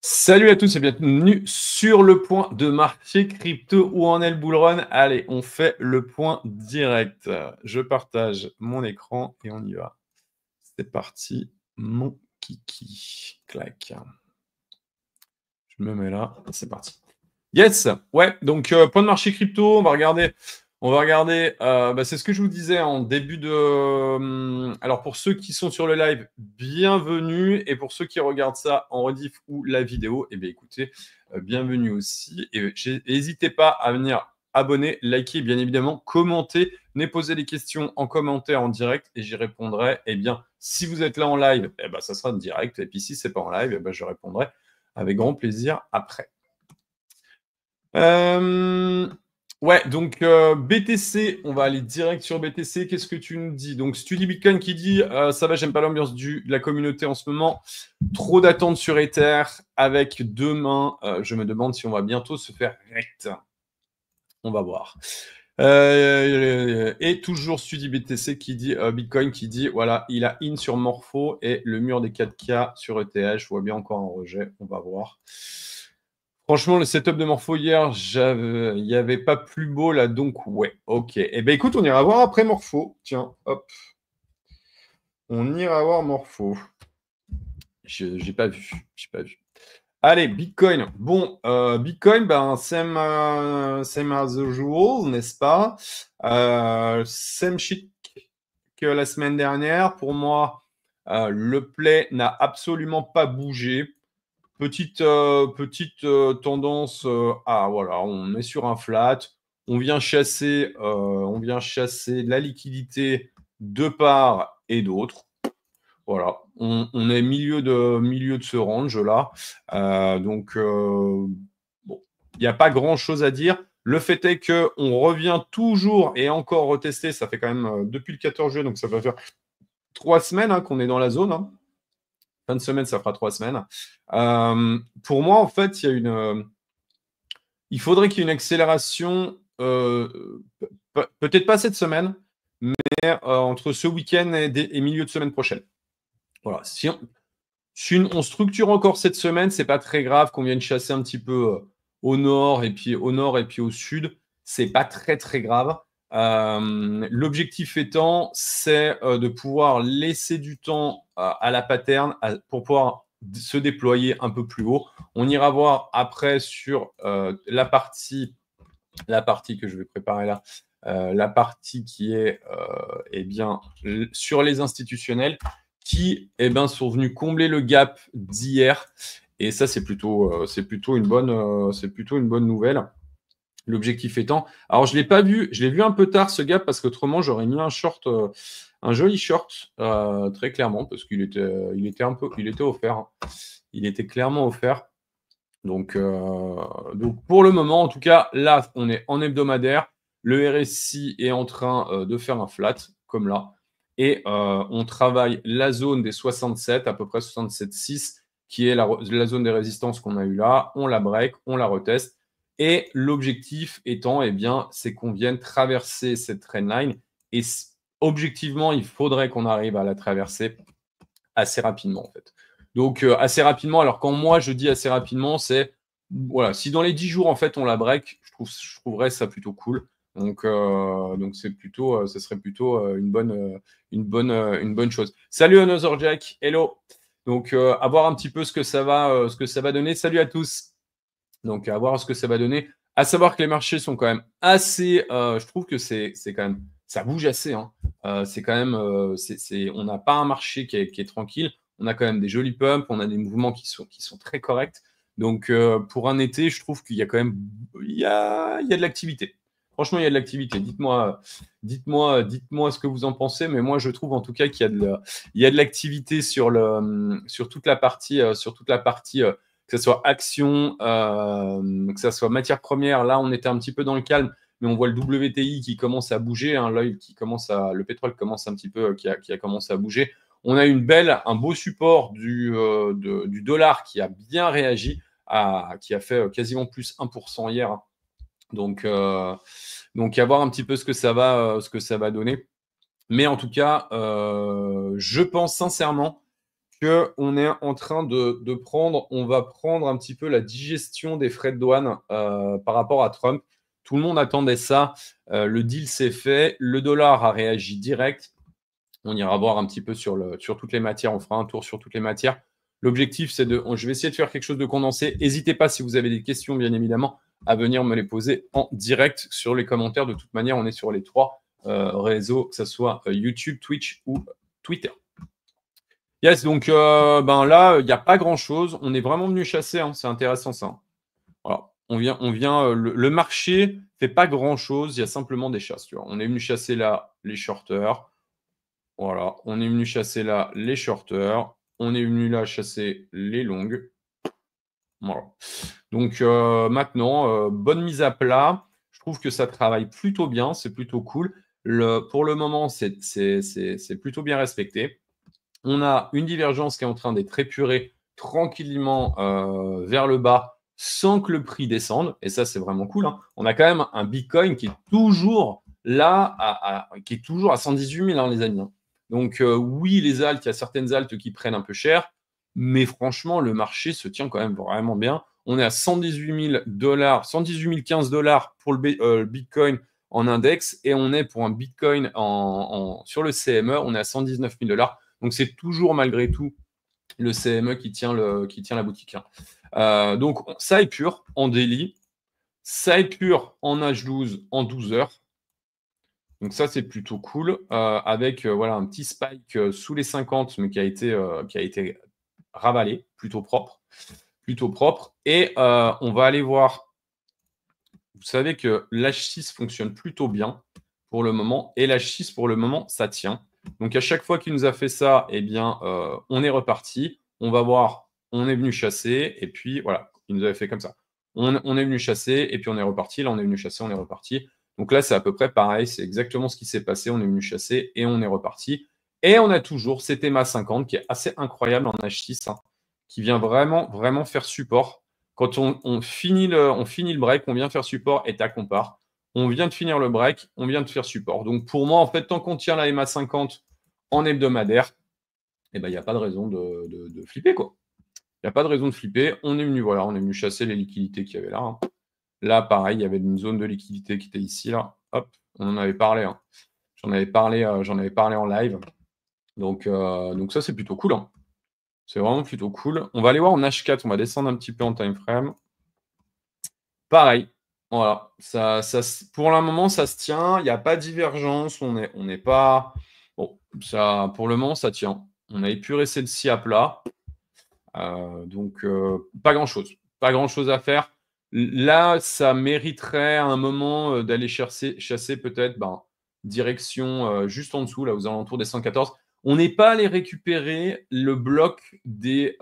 Salut à tous et bienvenue sur le point de marché crypto. Où en est le bull run? Allez, on fait le point direct. Je partage mon écran et on y va. C'est parti, mon kiki. Clac. Je me mets là, c'est parti. Yes, ouais, donc point de marché crypto, on va regarder, c'est ce que je vous disais en début de... alors pour ceux qui sont sur le live, bienvenue, et pour ceux qui regardent ça en rediff ou la vidéo, eh bien écoutez, bienvenue aussi, et n'hésitez pas à venir abonner, liker, bien évidemment, commenter, venez poser des questions en commentaire en direct, et j'y répondrai. Eh bien, si vous êtes là en live, eh ben, ça sera en direct, et puis si c'est pas en live, eh ben, je répondrai avec grand plaisir après. Ouais, donc BTC, on va aller direct sur BTC. Qu'est-ce que tu nous dis? Donc, Study Bitcoin qui dit ça va, j'aime pas l'ambiance de la communauté en ce moment. Trop d'attentes sur Ether avec demain. Je me demande si on va bientôt se faire rect. On va voir. Et toujours Study BTC qui dit Bitcoin qui dit voilà, il a in sur Morpho et le mur des 4K sur ETH. Je vois bien encore un rejet. On va voir. Franchement, le setup de Morpho hier, il n'y avait pas plus beau là, donc ouais, ok. Eh ben écoute, on ira voir après Morpho. Tiens, hop. On ira voir Morpho. J'ai pas vu. J'ai pas vu. Allez, Bitcoin. Bon, Bitcoin, same as usual, n'est-ce pas? Same shit que la semaine dernière. Pour moi, le play n'a absolument pas bougé. Petite tendance voilà, on est sur un flat, on vient chasser la liquidité de part et d'autre. Voilà, on est milieu de ce range là. Donc bon, il n'y a pas grand chose à dire. Le fait est que on revient toujours et encore retester. Ça fait quand même depuis le 14 juillet, donc ça va faire 3 semaines qu'on est dans la zone. Fin de semaine, ça fera 3 semaines. Pour moi, en fait, il faudrait qu'il y ait une accélération, peut-être pas cette semaine, mais entre ce week-end et milieu de semaine prochaine. Voilà. Si on structure encore cette semaine, c'est pas très grave qu'on vienne chasser un petit peu au nord et puis au sud. C'est pas très très grave. L'objectif étant, c'est de pouvoir laisser du temps à la pattern pour pouvoir se déployer un peu plus haut. On ira voir après sur la partie que je vais préparer là, la partie qui est bien sur les institutionnels qui sont venus combler le gap d'hier. Et ça, c'est plutôt une bonne nouvelle. L'objectif étant, alors je l'ai pas vu, je l'ai vu un peu tard ce gap parce qu'autrement j'aurais mis un short, un joli short très clairement parce qu'il était offert, il était clairement offert. Donc pour le moment, en tout cas, là, on est en hebdomadaire. Le RSI est en train de faire un flat, comme là. Et on travaille la zone des 67, à peu près 67,6, qui est la zone des résistances qu'on a eu là. On la break, on la reteste. Et l'objectif étant, c'est qu'on vienne traverser cette trendline. Et objectivement, il faudrait qu'on arrive à la traverser assez rapidement, en fait. Donc, assez rapidement, alors quand moi je dis assez rapidement, c'est voilà, si dans les 10 jours, en fait, on la break, je trouverais ça plutôt cool. Donc c'est plutôt, ce serait plutôt une bonne chose. Salut Another Jack, hello. Donc, à voir un petit peu ce que ça va donner. Salut à tous. Donc, à voir ce que ça va donner. À savoir que les marchés sont quand même assez. Je trouve que c'est quand même. Ça bouge assez. C'est quand même. On n'a pas un marché qui est tranquille. On a quand même des jolis pumps. On a des mouvements qui sont très corrects. Donc, pour un été, je trouve qu'il y a quand même. Il y a de l'activité. Franchement, il y a de l'activité. Dites-moi ce que vous en pensez. Mais moi, je trouve en tout cas qu'il y a de l'activité sur toute la partie. Que ce soit action, que ce soit matière première. Là, on était un petit peu dans le calme, mais on voit le WTI qui commence à bouger. Le pétrole commence un petit peu, qui a commencé à bouger. On a un beau support du dollar qui a bien réagi, qui a fait quasiment plus 1% hier. Donc, à voir un petit peu ce que ça va donner. Mais en tout cas, je pense sincèrement qu'on est en train de prendre, on va prendre un petit peu la digestion des frais de douane par rapport à Trump. Tout le monde attendait ça. Le deal s'est fait. Le dollar a réagi direct. On ira voir un petit peu sur toutes les matières. On fera un tour sur toutes les matières. L'objectif, c'est je vais essayer de faire quelque chose de condensé. N'hésitez pas, si vous avez des questions, bien évidemment, à venir me les poser en direct sur les commentaires. De toute manière, on est sur les 3 réseaux, que ce soit YouTube, Twitch ou Twitter. Yes, donc là, il n'y a pas grand-chose. On est vraiment venu chasser, hein. C'est intéressant ça. Voilà. On vient le marché ne fait pas grand-chose. Il y a simplement des chasses. Tu vois. On est venu chasser là les shorters. Voilà. On est venu chasser là les shorters. On est venu là chasser les longues. Voilà. Donc maintenant, bonne mise à plat. Je trouve que ça travaille plutôt bien. C'est plutôt cool. Pour le moment, c'est plutôt bien respecté. On a une divergence qui est en train d'être épurée tranquillement vers le bas sans que le prix descende. Et ça, c'est vraiment cool. Hein. On a quand même un Bitcoin qui est toujours là, qui est toujours à 118 000, hein, les amis. Hein. Donc oui, les altes, il y a certaines altes qui prennent un peu cher. Mais franchement, le marché se tient quand même vraiment bien. On est à 118 000 $, 118 015 $ pour le Bitcoin en index. Et on est pour un Bitcoin sur le CME, on est à 119 000 $. Donc, c'est toujours malgré tout le CME qui tient la boutique. Hein. Donc, ça épure en daily. Ça épure en H12 en 12 heures. Donc, ça, c'est plutôt cool. Avec voilà, un petit spike sous les 50, mais qui a été ravalé, plutôt propre. Plutôt propre. Et on va aller voir. Vous savez que l'H6 fonctionne plutôt bien pour le moment. Et l'H6, pour le moment, ça tient. Donc, à chaque fois qu'il nous a fait ça, eh bien, on est reparti. On va voir, on est venu chasser. Et puis, voilà, il nous avait fait comme ça. On est venu chasser et puis on est reparti. Là, on est venu chasser, on est reparti. Donc là, c'est à peu près pareil. C'est exactement ce qui s'est passé. On est venu chasser et on est reparti. Et on a toujours cet EMA 50 qui est assez incroyable en H6, hein, qui vient vraiment, vraiment faire support. Quand on finit le break, on vient faire support et tac, on part. On vient de finir le break, on vient de faire support. Donc pour moi, en fait, tant qu'on tient la EMA 50 en hebdomadaire, il n'y a pas de raison de flipper, quoi. Il n'y a pas de raison de flipper. On est venu chasser les liquidités qu'il y avait là. Hein. Là, pareil, il y avait une zone de liquidité qui était ici, là. Hop, on en avait parlé. Hein. J'en avais parlé en live. Donc ça, c'est plutôt cool. Hein. C'est vraiment plutôt cool. On va aller voir en H4. On va descendre un petit peu en time frame. Pareil. Voilà. Pour le moment, ça se tient. Il n'y a pas de divergence. On n'est pas. Bon, ça, pour le moment, ça tient. On a épuré celle-ci à plat. Donc, pas grand-chose. Pas grand-chose à faire. Là, ça mériterait à un moment d'aller chasser peut-être direction juste en dessous, là, aux alentours des 114. On n'est pas allé récupérer le bloc du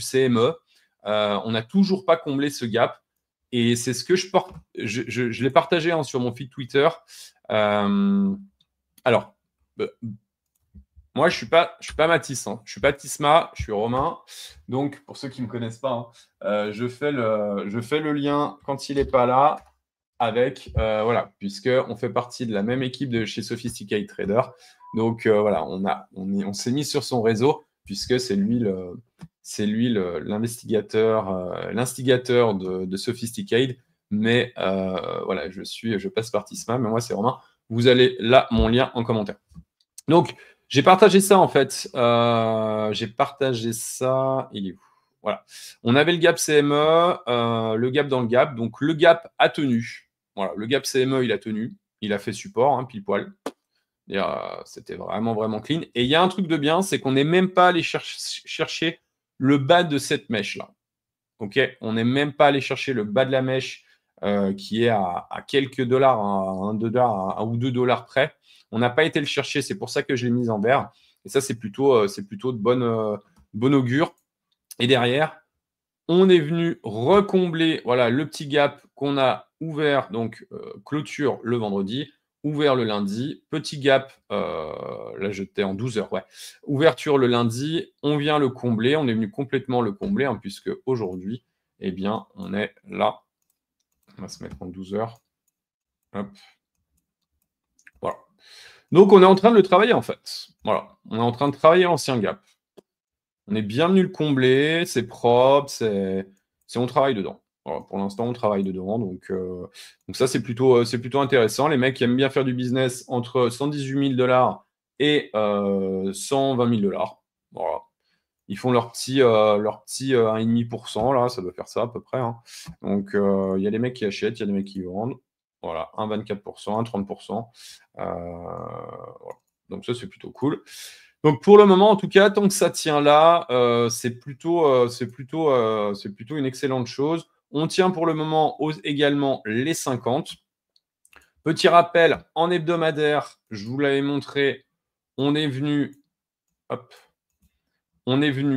CME. On n'a toujours pas comblé ce gap. Et c'est ce que je porte. Je l'ai partagé sur mon feed Twitter. Alors, moi, je suis pas Mathis. Hein. Je suis pas Tisma, je suis Romain. Donc, pour ceux qui ne me connaissent pas, hein, je fais le lien quand il n'est pas là avec, voilà, puisqu'on fait partie de la même équipe de chez Sophisticate Trader. Donc, voilà, on s'est mis sur son réseau, puisque c'est lui l'instigateur de Sophisticate. Mais voilà, je passe par Tisma, mais moi, c'est Romain. Vous allez là, mon lien en commentaire. Donc, j'ai partagé ça en fait. J'ai partagé ça. Il est où? Voilà. On avait le gap CME, le gap dans le gap. Donc, le gap a tenu. Voilà. Le gap CME, il a tenu. Il a fait support, hein, pile poil. C'était vraiment, vraiment clean. Et il y a un truc de bien, c'est qu'on n'est même pas allé chercher le bas de cette mèche-là. OK? On n'est même pas allé chercher le bas de la mèche qui est à quelques dollars, à 1 ou 2 dollars près. On n'a pas été le chercher, c'est pour ça que je l'ai mise en vert. Et ça, c'est plutôt de bonne augure. Et derrière, on est venu recombler voilà, le petit gap qu'on a ouvert, donc clôture le vendredi, ouvert le lundi, petit gap, là j'étais en 12 heures, ouais. Ouverture le lundi, on vient le combler, on est venu complètement le combler, hein, puisque aujourd'hui, eh bien, on est là. On va se mettre en 12 heures. Hop. Voilà. Donc, on est en train de le travailler, en fait. Voilà. On est en train de travailler l'ancien gap. On est bien venu le combler. C'est propre. On travaille dedans. Voilà, pour l'instant, on travaille dedans. Donc ça, c'est plutôt intéressant. Les mecs qui aiment bien faire du business entre 118 000 $ et 120 000 $. Voilà. Ils font leur petit 1,5%, là, ça doit faire ça à peu près. Hein. Donc, il y a des mecs qui achètent, il y a des mecs qui vendent. Voilà, 1,24%, 1,30%. Voilà. Donc, ça, c'est plutôt cool. Donc, pour le moment, en tout cas, tant que ça tient là, c'est plutôt une excellente chose. On tient pour le moment également les 50. Petit rappel, en hebdomadaire, je vous l'avais montré, on est venu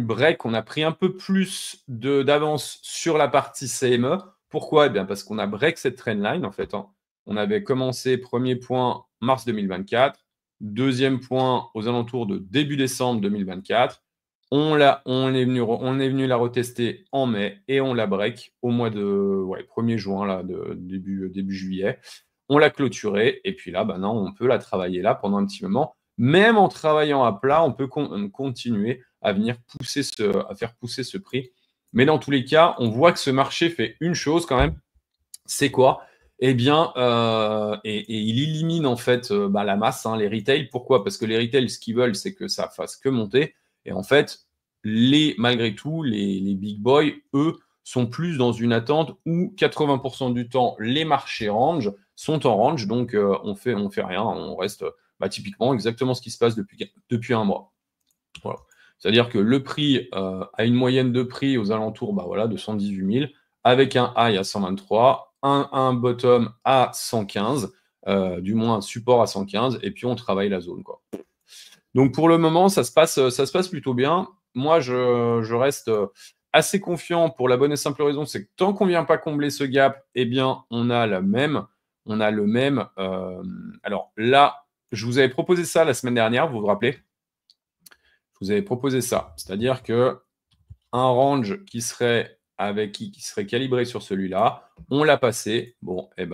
break, on a pris un peu plus d'avance sur la partie CME. Pourquoi? Eh bien, parce qu'on a break cette trendline, en fait. Hein. On avait commencé premier point mars 2024, deuxième point aux alentours de début décembre 2024. On est venu la retester en mai et on la break au mois de 1er juin, là, début juillet. On l'a clôturée et puis là, non, on peut la travailler là pendant un petit moment. Même en travaillant à plat, on peut continuer à venir faire pousser ce prix. Mais dans tous les cas, on voit que ce marché fait une chose quand même. C'est quoi? Eh bien, et il élimine en fait la masse, hein, les retails. Pourquoi? Parce que les retails, ce qu'ils veulent, c'est que ça fasse que monter. Et en fait, malgré tout, les big boys, eux, sont plus dans une attente où 80% du temps, les marchés range sont en range. Donc, on fait rien. On reste typiquement exactement ce qui se passe depuis un mois. Voilà. C'est-à-dire que le prix a une moyenne de prix aux alentours de 118 000, avec un high à 123, un bottom à 115, du moins un support à 115, et puis on travaille la zone, quoi. Donc pour le moment, ça se passe plutôt bien. Moi, je reste assez confiant pour la bonne et simple raison, c'est que tant qu'on ne vient pas combler ce gap, eh bien, on a le même. Alors là, je vous avais proposé ça la semaine dernière, vous vous rappelez? Je vous avais proposé ça. C'est-à-dire que un range qui serait calibré sur celui-là, on l'a passé. Bon, c'est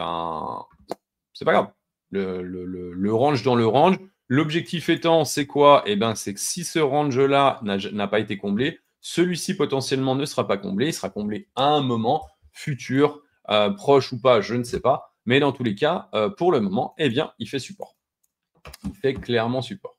pas grave. Le range dans le range. L'objectif étant, c'est quoi? C'est que si ce range-là n'a pas été comblé, celui-ci potentiellement ne sera pas comblé. Il sera comblé à un moment futur, proche ou pas, je ne sais pas. Mais dans tous les cas, pour le moment, il fait support. Il fait clairement support.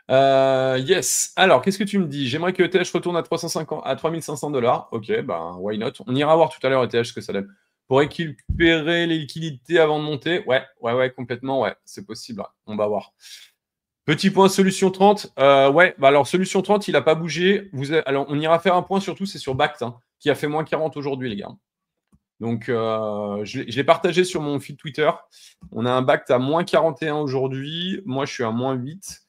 Yes. Alors, qu'est-ce que tu me dis? J'aimerais que ETH retourne à 3500 $. Ok, why not? On ira voir tout à l'heure ETH ce que ça donne. Pour récupérer les liquidités avant de monter. Ouais, complètement, ouais. C'est possible. Ouais. On va voir. Petit point solution 30. Alors solution 30, il n'a pas bougé. Alors, on ira faire un point surtout, c'est sur Bact, hein, qui a fait moins 40 aujourd'hui, les gars. Donc, je l'ai partagé sur mon feed Twitter. On a un Bact à moins 41 aujourd'hui. Moi, je suis à moins 8.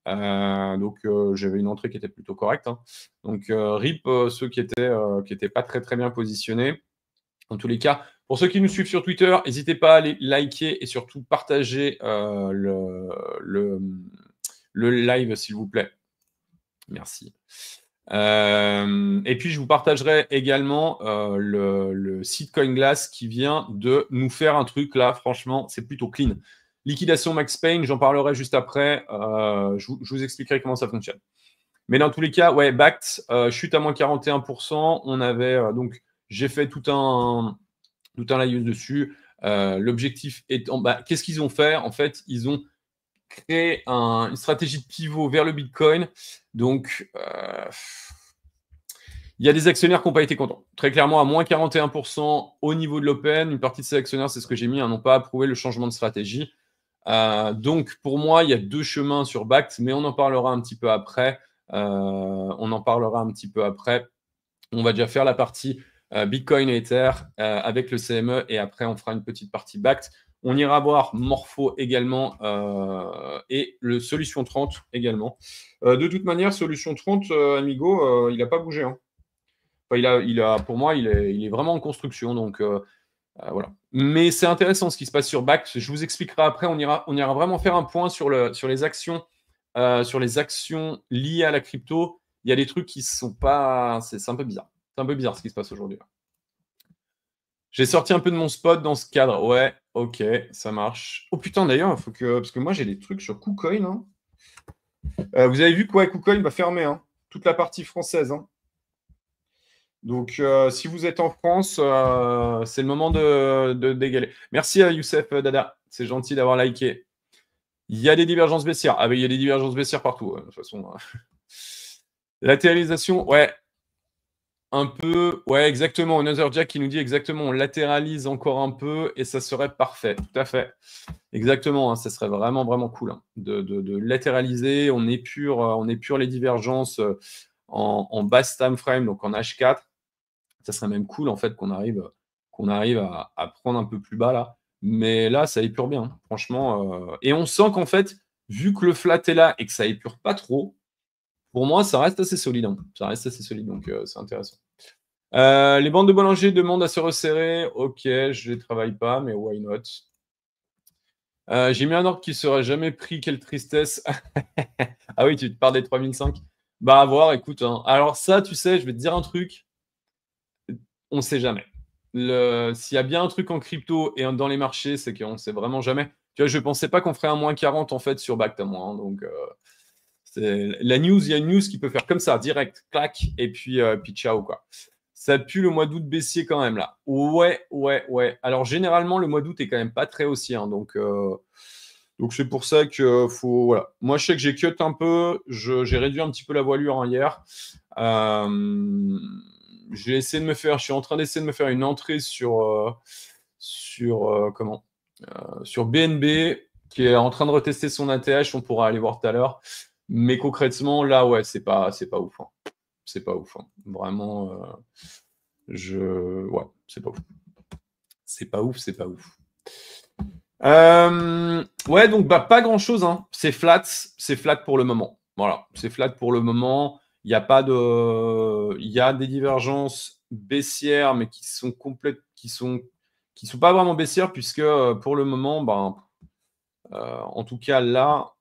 Donc, j'avais une entrée qui était plutôt correcte. Hein. Donc, RIP ceux qui étaient pas très, très bien positionnés. En tous les cas, pour ceux qui nous suivent sur Twitter, n'hésitez pas à aller liker et surtout partager le live, s'il vous plaît. Merci. Et puis, je vous partagerai également le site CoinGlass qui vient de nous faire un truc là. Franchement, c'est plutôt clean. Liquidation Max Payne, j'en parlerai juste après. Je vous expliquerai comment ça fonctionne. Mais dans tous les cas, ouais, Bact, chute à moins 41%. On avait donc, j'ai fait tout un live dessus. L'objectif étant, qu'est-ce qu'ils ont fait? En fait, ils ont créé une stratégie de pivot vers le Bitcoin. Donc, il y a des actionnaires qui n'ont pas été contents. Très clairement, à moins 41% au niveau de l'Open, une partie de ces actionnaires, c'est ce que j'ai mis, n'ont pas approuvé le changement de stratégie. Donc, pour moi, il y a deux chemins sur Bact, mais on en parlera un petit peu après. On va déjà faire la partie Bitcoin et Ether avec le CME et après, on fera une petite partie Bact. On ira voir Morpho également et le Solution 30 également. De toute manière, Solution 30, Amigo, il n'a pas bougé. Hein. Enfin, pour moi, il est vraiment en construction. Donc, voilà. Mais c'est intéressant ce qui se passe sur Bact. Je vous expliquerai après. On ira vraiment faire un point sur les actions liées à la crypto. Il y a des trucs qui ne sont pas. C'est un peu bizarre. C'est un peu bizarre ce qui se passe aujourd'hui. J'ai sorti un peu de mon spot dans ce cadre. Ouais, ok, ça marche. Oh putain, d'ailleurs, il faut que. Parce que moi, j'ai des trucs sur KuCoin. Hein. Vous avez vu quoi, KuCoin va fermer. Hein. Toute la partie française. Hein. Donc, si vous êtes en France, c'est le moment de d'égaler. Merci à Youssef Dada. C'est gentil d'avoir liké. Il y a des divergences baissières. Ah, mais il y a des divergences baissières partout, de toute façon. Latéralisation, ouais. Un peu, ouais, exactement. Another Jack qui nous dit exactement, on latéralise encore un peu et ça serait parfait. Tout à fait. Exactement, hein, ça serait vraiment, vraiment cool hein, de latéraliser. On épure les divergences en basse time frame, donc en H4. Ça serait même cool en fait qu'on arrive à prendre un peu plus bas là. Mais là, ça épure bien, hein, franchement. Et on sent qu'en fait, vu que le flat est là et que ça épure pas trop, pour moi, ça reste assez solide. Hein. Ça reste assez solide, donc c'est intéressant. Les bandes de Bollinger demandent à se resserrer. Ok, je les travaille pas, mais why not? J'ai mis un ordre qui serait jamais pris. Quelle tristesse. Ah oui, tu te parles des 3005. Bah, à voir, écoute. Hein. Alors ça, tu sais, je vais te dire un truc. On ne sait jamais. S'il y a bien un truc en crypto et dans les marchés, c'est qu'on ne sait vraiment jamais. Tu vois, je ne pensais pas qu'on ferait un moins 40 en fait sur Bact à moi. Hein, donc, la news, il y a une news qui peut faire comme ça, direct, clac, et puis ciao, quoi. Ça pue le mois d'août baissier quand même, là. Ouais. Alors, généralement, le mois d'août est quand même pas très haussier. Hein, donc, c'est pour ça que faut. Voilà. Moi, je sais que j'ai cut un peu. J'ai réduit un petit peu la voilure hein, hier. J'ai essayé de me faire. Je suis en train d'essayer de me faire une entrée sur BNB qui est en train de retester son ATH. On pourra aller voir tout à l'heure. Mais concrètement, là, ouais, c'est pas ouf. Hein. C'est pas ouf. Hein. Vraiment, ouais, c'est pas ouf. C'est pas ouf. Ouais, donc bah, pas grand chose. Hein. C'est flat pour le moment. Voilà, c'est flat pour le moment. Il y a pas de, il y a des divergences baissières, mais qui sont pas vraiment baissières puisque pour le moment, ben, en tout cas là,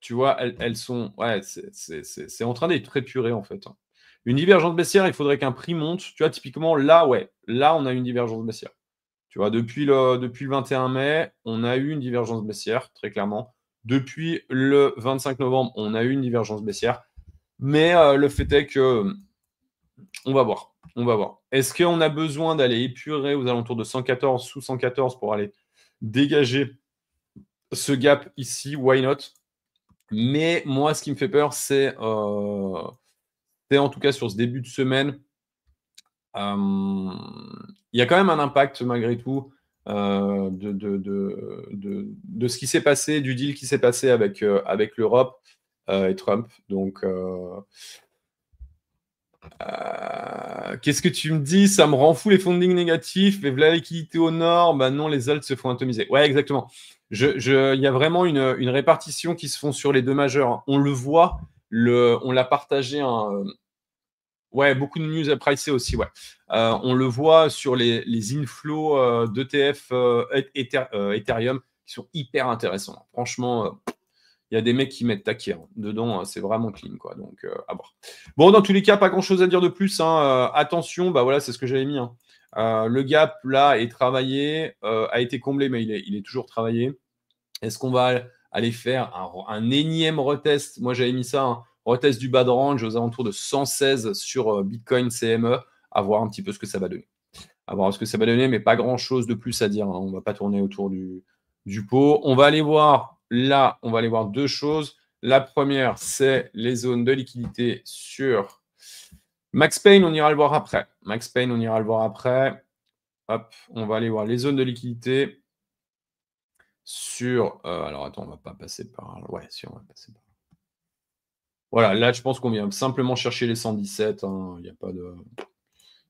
tu vois, elles sont, ouais, c'est en train d'être épuré en fait. Hein. Une divergence baissière, il faudrait qu'un prix monte. Tu vois, typiquement là, ouais, là on a une divergence baissière. Tu vois, depuis le 21 mai, on a eu une divergence baissière, très clairement. Depuis le 25 novembre, on a eu une divergence baissière. Mais le fait est que on va voir. Est-ce qu'on a besoin d'aller épurer aux alentours de 114, sous 114 pour aller dégager ce gap ici? Why not? Mais moi, ce qui me fait peur, c'est en tout cas sur ce début de semaine, il y a quand même un impact malgré tout de ce qui s'est passé, du deal qui s'est passé avec l'Europe et Trump. Donc, qu'est-ce que tu me dis? Ça me rend fou les fundings négatifs et la liquidité au nord. Bah non, les alts se font atomiser. Ouais, exactement. Il y a vraiment une répartition qui se font sur les deux majeurs. On le voit, on l'a partagé. Ouais, beaucoup de news à pricer aussi, ouais. On le voit sur les inflows d'ETF Ethereum qui sont hyper intéressants. Franchement, il y a des mecs qui mettent taquet hein. Dedans, c'est vraiment clean, quoi. Donc, à voir. Bon, dans tous les cas, pas grand-chose à dire de plus. Hein. Attention, bah voilà, c'est ce que j'avais mis. Hein. Le gap, là, est travaillé, a été comblé, mais il est toujours travaillé. Est-ce qu'on va aller faire un énième retest? Moi, j'avais mis ça, hein. Retest du bas de range aux alentours de 116 sur Bitcoin CME, à voir un petit peu ce que ça va donner. À voir ce que ça va donner, mais pas grand-chose de plus à dire. Hein. On ne va pas tourner autour du pot. On va aller voir deux choses. La première, c'est les zones de liquidité sur Max Payne, on ira le voir après. Hop, on va aller voir les zones de liquidité sur. Alors attends, on va pas passer par. Ouais, si, on va passer par. Voilà, là, je pense qu'on vient simplement chercher les 117. Hein. Il n'y a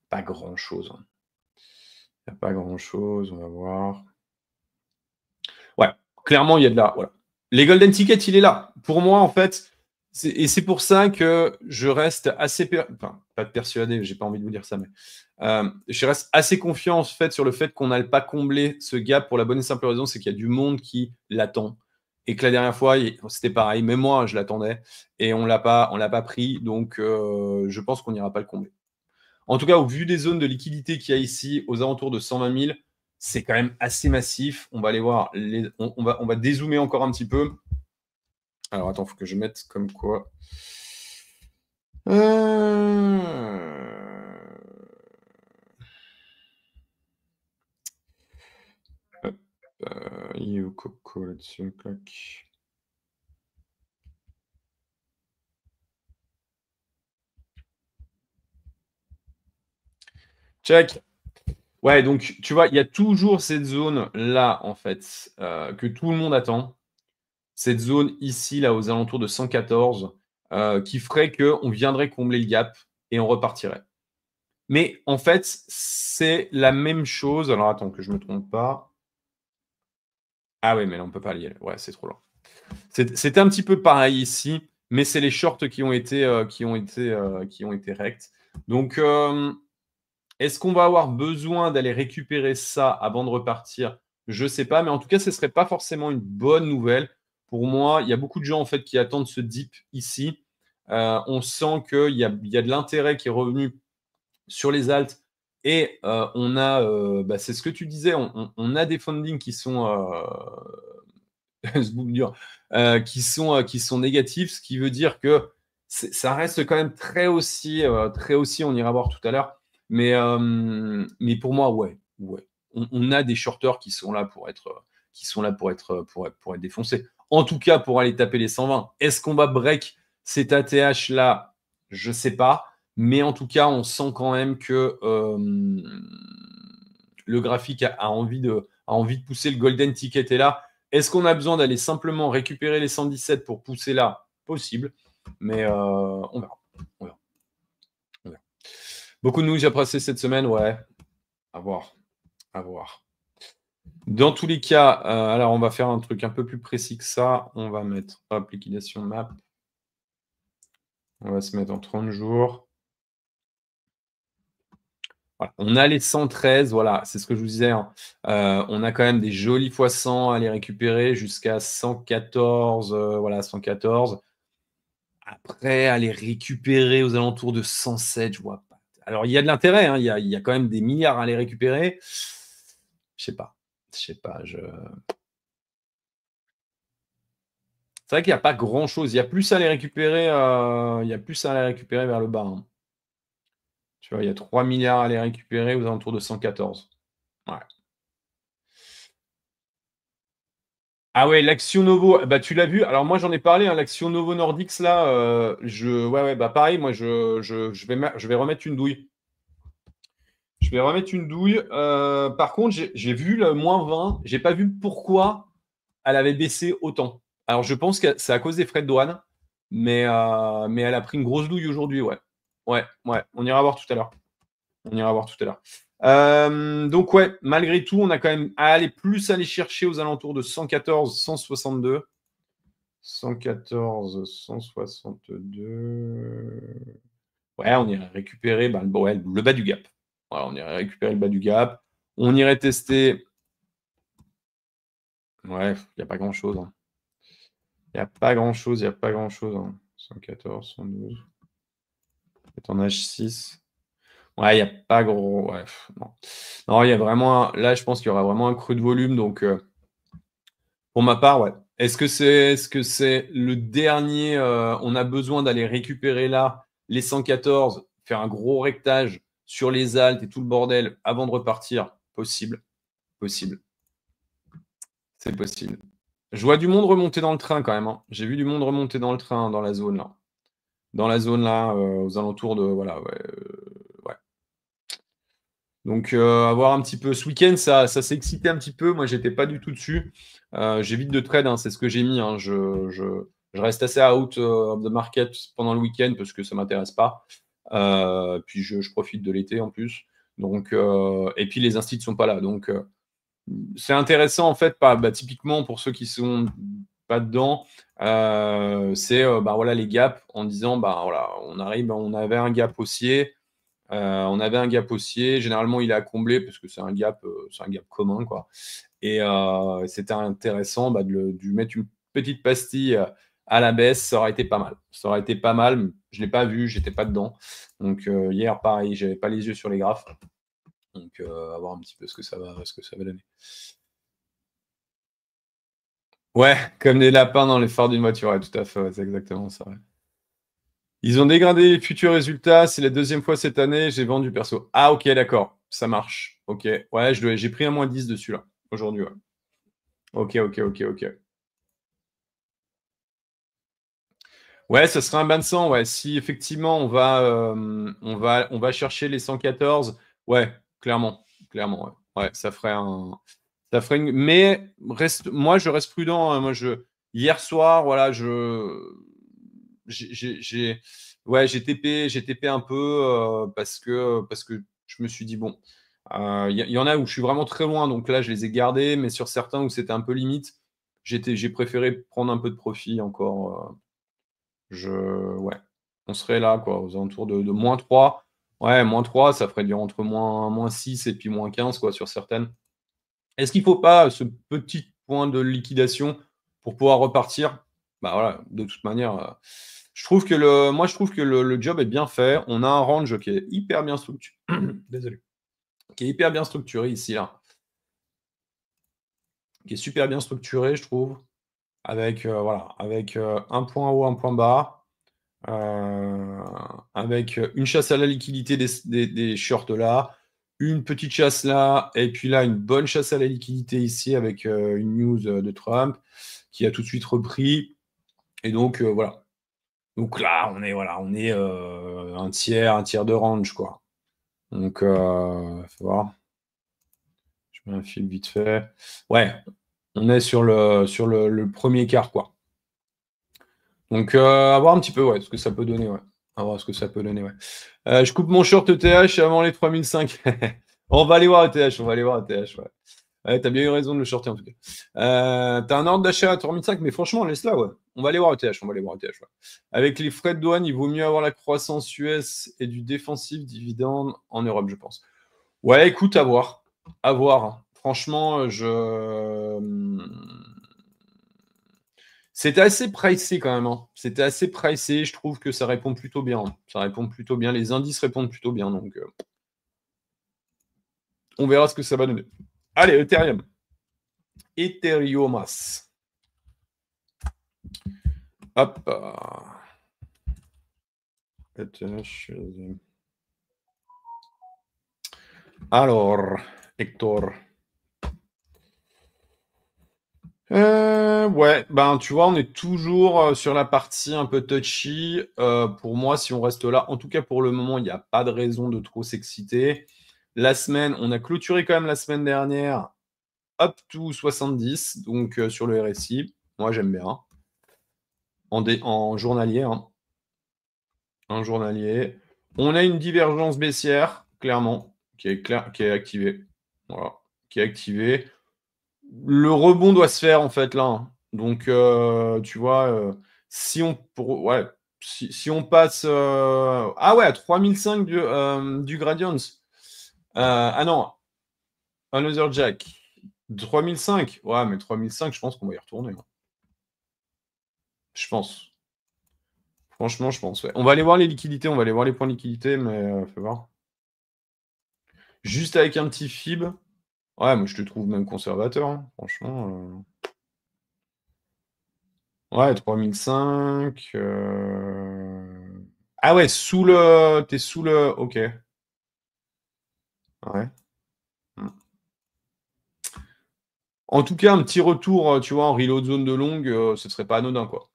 pas grand-chose. Hein. Il n'y a pas grand-chose, on va voir. Ouais, clairement, il y a de là. Voilà. Les Golden Tickets, il est là. Pour moi, en fait, et c'est pour ça que je reste assez. Enfin, pas persuadé, j'ai pas envie de vous dire ça, mais je reste assez confiant en fait, sur le fait qu'on n'allait pas combler ce gap pour la bonne et simple raison, c'est qu'il y a du monde qui l'attend. Et que la dernière fois, c'était pareil. Même moi, je l'attendais. Et on l'a pas pris. Donc, je pense qu'on n'ira pas le combler. En tout cas, au vu des zones de liquidité qu'il y a ici, aux alentours de 120 000, c'est quand même assez massif. On va aller voir, on va dézoomer encore un petit peu. Alors attends, il faut que je mette comme quoi. Coco là-dessus, clac. Check. Ouais, donc tu vois, il y a toujours cette zone-là, en fait, que tout le monde attend. Cette zone ici, là, aux alentours de 114, qui ferait qu'on viendrait combler le gap et on repartirait. Mais en fait, c'est la même chose. Alors attends, que je ne me trompe pas. Ah oui, mais là, on ne peut pas y aller. Ouais, c'est trop lent. C'était un petit peu pareil ici, mais c'est les shorts qui ont été rect. Donc, est-ce qu'on va avoir besoin d'aller récupérer ça avant de repartir? Je ne sais pas, mais en tout cas, ce ne serait pas forcément une bonne nouvelle. Pour moi, il y a beaucoup de gens en fait qui attendent ce dip ici. On sent qu'il y a de l'intérêt qui est revenu sur les alts. Et on a, c'est ce que tu disais, on a des fundings qui sont qui sont négatifs, ce qui veut dire que ça reste quand même très haussier, on ira voir tout à l'heure. Mais pour moi, ouais. On a des shorters qui sont là pour être défoncés. En tout cas, pour aller taper les 120. Est-ce qu'on va break cet ATH là? Je ne sais pas. Mais en tout cas, on sent quand même que le graphique a envie de pousser. Le golden ticket est là. Est-ce qu'on a besoin d'aller simplement récupérer les 117 pour pousser là? Possible. Mais on verra. Beaucoup de news à passer cette semaine, ouais. À voir. Dans tous les cas, alors on va faire un truc un peu plus précis que ça. On va mettre liquidation map. On va se mettre en 30 jours. Voilà. On a les 113, voilà, c'est ce que je vous disais. Hein. On a quand même des jolis x100 à les récupérer jusqu'à 114, voilà, 114. Après, à les récupérer aux alentours de 107, je vois pas. Alors, il y a de l'intérêt, hein, il y a quand même des milliards à les récupérer. Je sais pas. C'est vrai qu'il n'y a pas grand-chose. Il y a plus à les récupérer, vers le bas. Hein. Tu vois, il y a 3 milliards à les récupérer aux alentours de 114. Ouais. Ah ouais, l'Action Novo, bah tu l'as vu. Alors moi j'en ai parlé, hein, l'Action Novo Nordics là, bah pareil, moi je vais remettre une douille. Je vais remettre une douille. Par contre, j'ai vu le moins 20. J'ai pas vu pourquoi elle avait baissé autant. Alors, je pense que c'est à cause des frais de douane, mais elle a pris une grosse douille aujourd'hui, ouais. Ouais. On ira voir tout à l'heure. Donc, ouais, malgré tout, on a quand même à aller chercher aux alentours de 114, 162. 114, 162. Ouais, on irait récupérer le bas du gap. Voilà, on irait récupérer le bas du gap. On irait tester. Ouais, il n'y a pas grand-chose. Il n'y a pas grand-chose. 114, 112. C'est en H6. Ouais, il n'y a pas gros. Ouais, non. Non, il y a vraiment. Là, je pense qu'il y aura vraiment un creux de volume. Donc, pour ma part, ouais. Est-ce que c'est le dernier on a besoin d'aller récupérer là les 114, faire un gros rectage sur les altes et tout le bordel avant de repartir? Possible. C'est possible. Je vois du monde remonter dans le train quand même. Hein. J'ai vu du monde remonter dans le train, dans la zone là. Aux alentours de. Voilà, ouais. Donc, à voir un petit peu. Ce week-end, ça s'est excité un petit peu. Moi, j'étais pas du tout dessus. J'évite de trade, hein, c'est ce que j'ai mis. Hein. Je reste assez out of the market pendant le week-end parce que ça m'intéresse pas. Puis, je profite de l'été en plus. Donc, et puis, les instituts sont pas là. Donc, c'est intéressant en fait, typiquement pour ceux qui sont pas dedans, c'est voilà, les gaps en disant voilà, on avait un gap haussier. Généralement, il est à combler parce que c'est un gap commun, quoi. Et c'était intéressant de lui mettre une petite pastille à la baisse, ça aurait été pas mal. Ça aurait été pas mal. Je ne l'ai pas vu, j'étais pas dedans. Donc hier, pareil, j'avais pas les yeux sur les graphes. Donc à voir un petit peu ce que ça va donner. Ouais, comme des lapins dans les phares d'une voiture, ouais, tout à fait, ouais, c'est exactement ça. Ouais. Ils ont dégradé les futurs résultats, c'est la deuxième fois cette année, j'ai vendu perso. Ah ok, d'accord, ça marche. Ok, ouais, j'ai pris un -10 dessus là, aujourd'hui, ouais. Ok, ok, ok, ok. Ouais, ça serait un bain de sang, ouais. Si effectivement on va chercher les 114, ouais, clairement, clairement, ouais. Ouais, ça ferait mais moi je reste prudent, hein. Hier soir, voilà, ouais, j'ai TP un peu parce que je me suis dit bon, il y en a où je suis vraiment très loin, donc là je les ai gardés, mais sur certains où c'était un peu limite, j'ai préféré prendre un peu de profit encore. Ouais, on serait là, quoi, aux alentours de -3. Ouais, -3, ça ferait du entre -6 et puis -15, quoi, sur certaines. Est-ce qu'il faut pas ce petit point de liquidation pour pouvoir repartir? Bah voilà, de toute manière, je trouve que le job est bien fait. On a un range qui est hyper bien structuré. Désolé. Qui est hyper bien structuré ici, là. Qui est super bien structuré, je trouve. Avec, voilà, avec un point haut, un point bas. Euh, avec une chasse à la liquidité des shorts là, une petite chasse là, et puis là, une bonne chasse à la liquidité ici avec une news de Trump qui a tout de suite repris. Et donc, voilà. Donc là, on est un tiers de range, quoi. Donc, faut voir. Je mets un fil vite fait. Ouais, on est sur le premier quart, quoi. Donc, à voir un petit peu, ouais, ce que ça peut donner, ouais. À voir ce que ça peut donner, ouais. Je coupe mon short ETH avant les 3005. On va aller voir ETH, on va aller voir ETH, ouais. Ouais, t'as bien eu raison de le shorter en tout cas. T'as un ordre d'achat à 3005, mais franchement, laisse-la, ouais. On va aller voir ETH, on va aller voir ETH, ouais. Avec les frais de douane, il vaut mieux avoir la croissance US et du défensif dividende en Europe, je pense. Ouais, écoute, à voir. À voir, hein. Franchement, c'était assez pricé quand même, hein. C'était assez pricé. Je trouve que ça répond plutôt bien, hein. Ça répond plutôt bien. Les indices répondent plutôt bien. Donc, on verra ce que ça va donner. Allez, Ethereum. Etheriomas. Hop. Alors, Hector. Ouais, ben tu vois, on est toujours sur la partie un peu touchy. Pour moi, si on reste là, en tout cas pour le moment, il n'y a pas de raison de trop s'exciter. La semaine, on a clôturé quand même la semaine dernière up to 70, donc sur le RSI. Moi, j'aime bien. En journalier, hein. En journalier. On a une divergence baissière, clairement, qui est activée. Voilà, qui est activée. Le rebond doit se faire en fait là, hein. Donc tu vois, ouais, si on passe ah ouais, à 3005 du Gradients. Ah non, Another Jack. 3005. Ouais, mais 3005, je pense qu'on va y retourner, hein. Je pense. Franchement, je pense. Ouais. On va aller voir les liquidités, on va aller voir les points de liquidité, mais faut voir. Juste avec un petit fib. Ouais, moi je te trouve même conservateur, hein. Franchement. Ouais, 3005. Ah ouais, t'es sous le. Ok. Ouais. Hmm. En tout cas, un petit retour, tu vois, en reload zone de longue, ce serait pas anodin, quoi.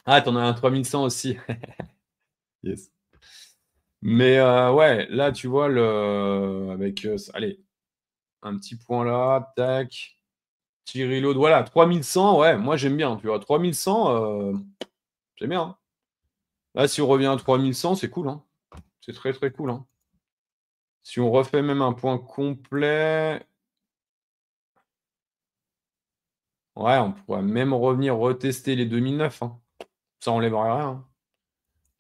Ah, t'en as un 3100 aussi. Yes. Mais ouais, là, tu vois, avec. Allez, un petit point là, tac. Petit reload. Voilà, 3100, ouais, moi j'aime bien, tu vois. 3100, j'aime bien, hein. Là, si on revient à 3100, c'est cool, hein. C'est très très cool, hein. Si on refait même un point complet, ouais, on pourrait même revenir retester les 2009, hein. Ça enlèverait rien, hein.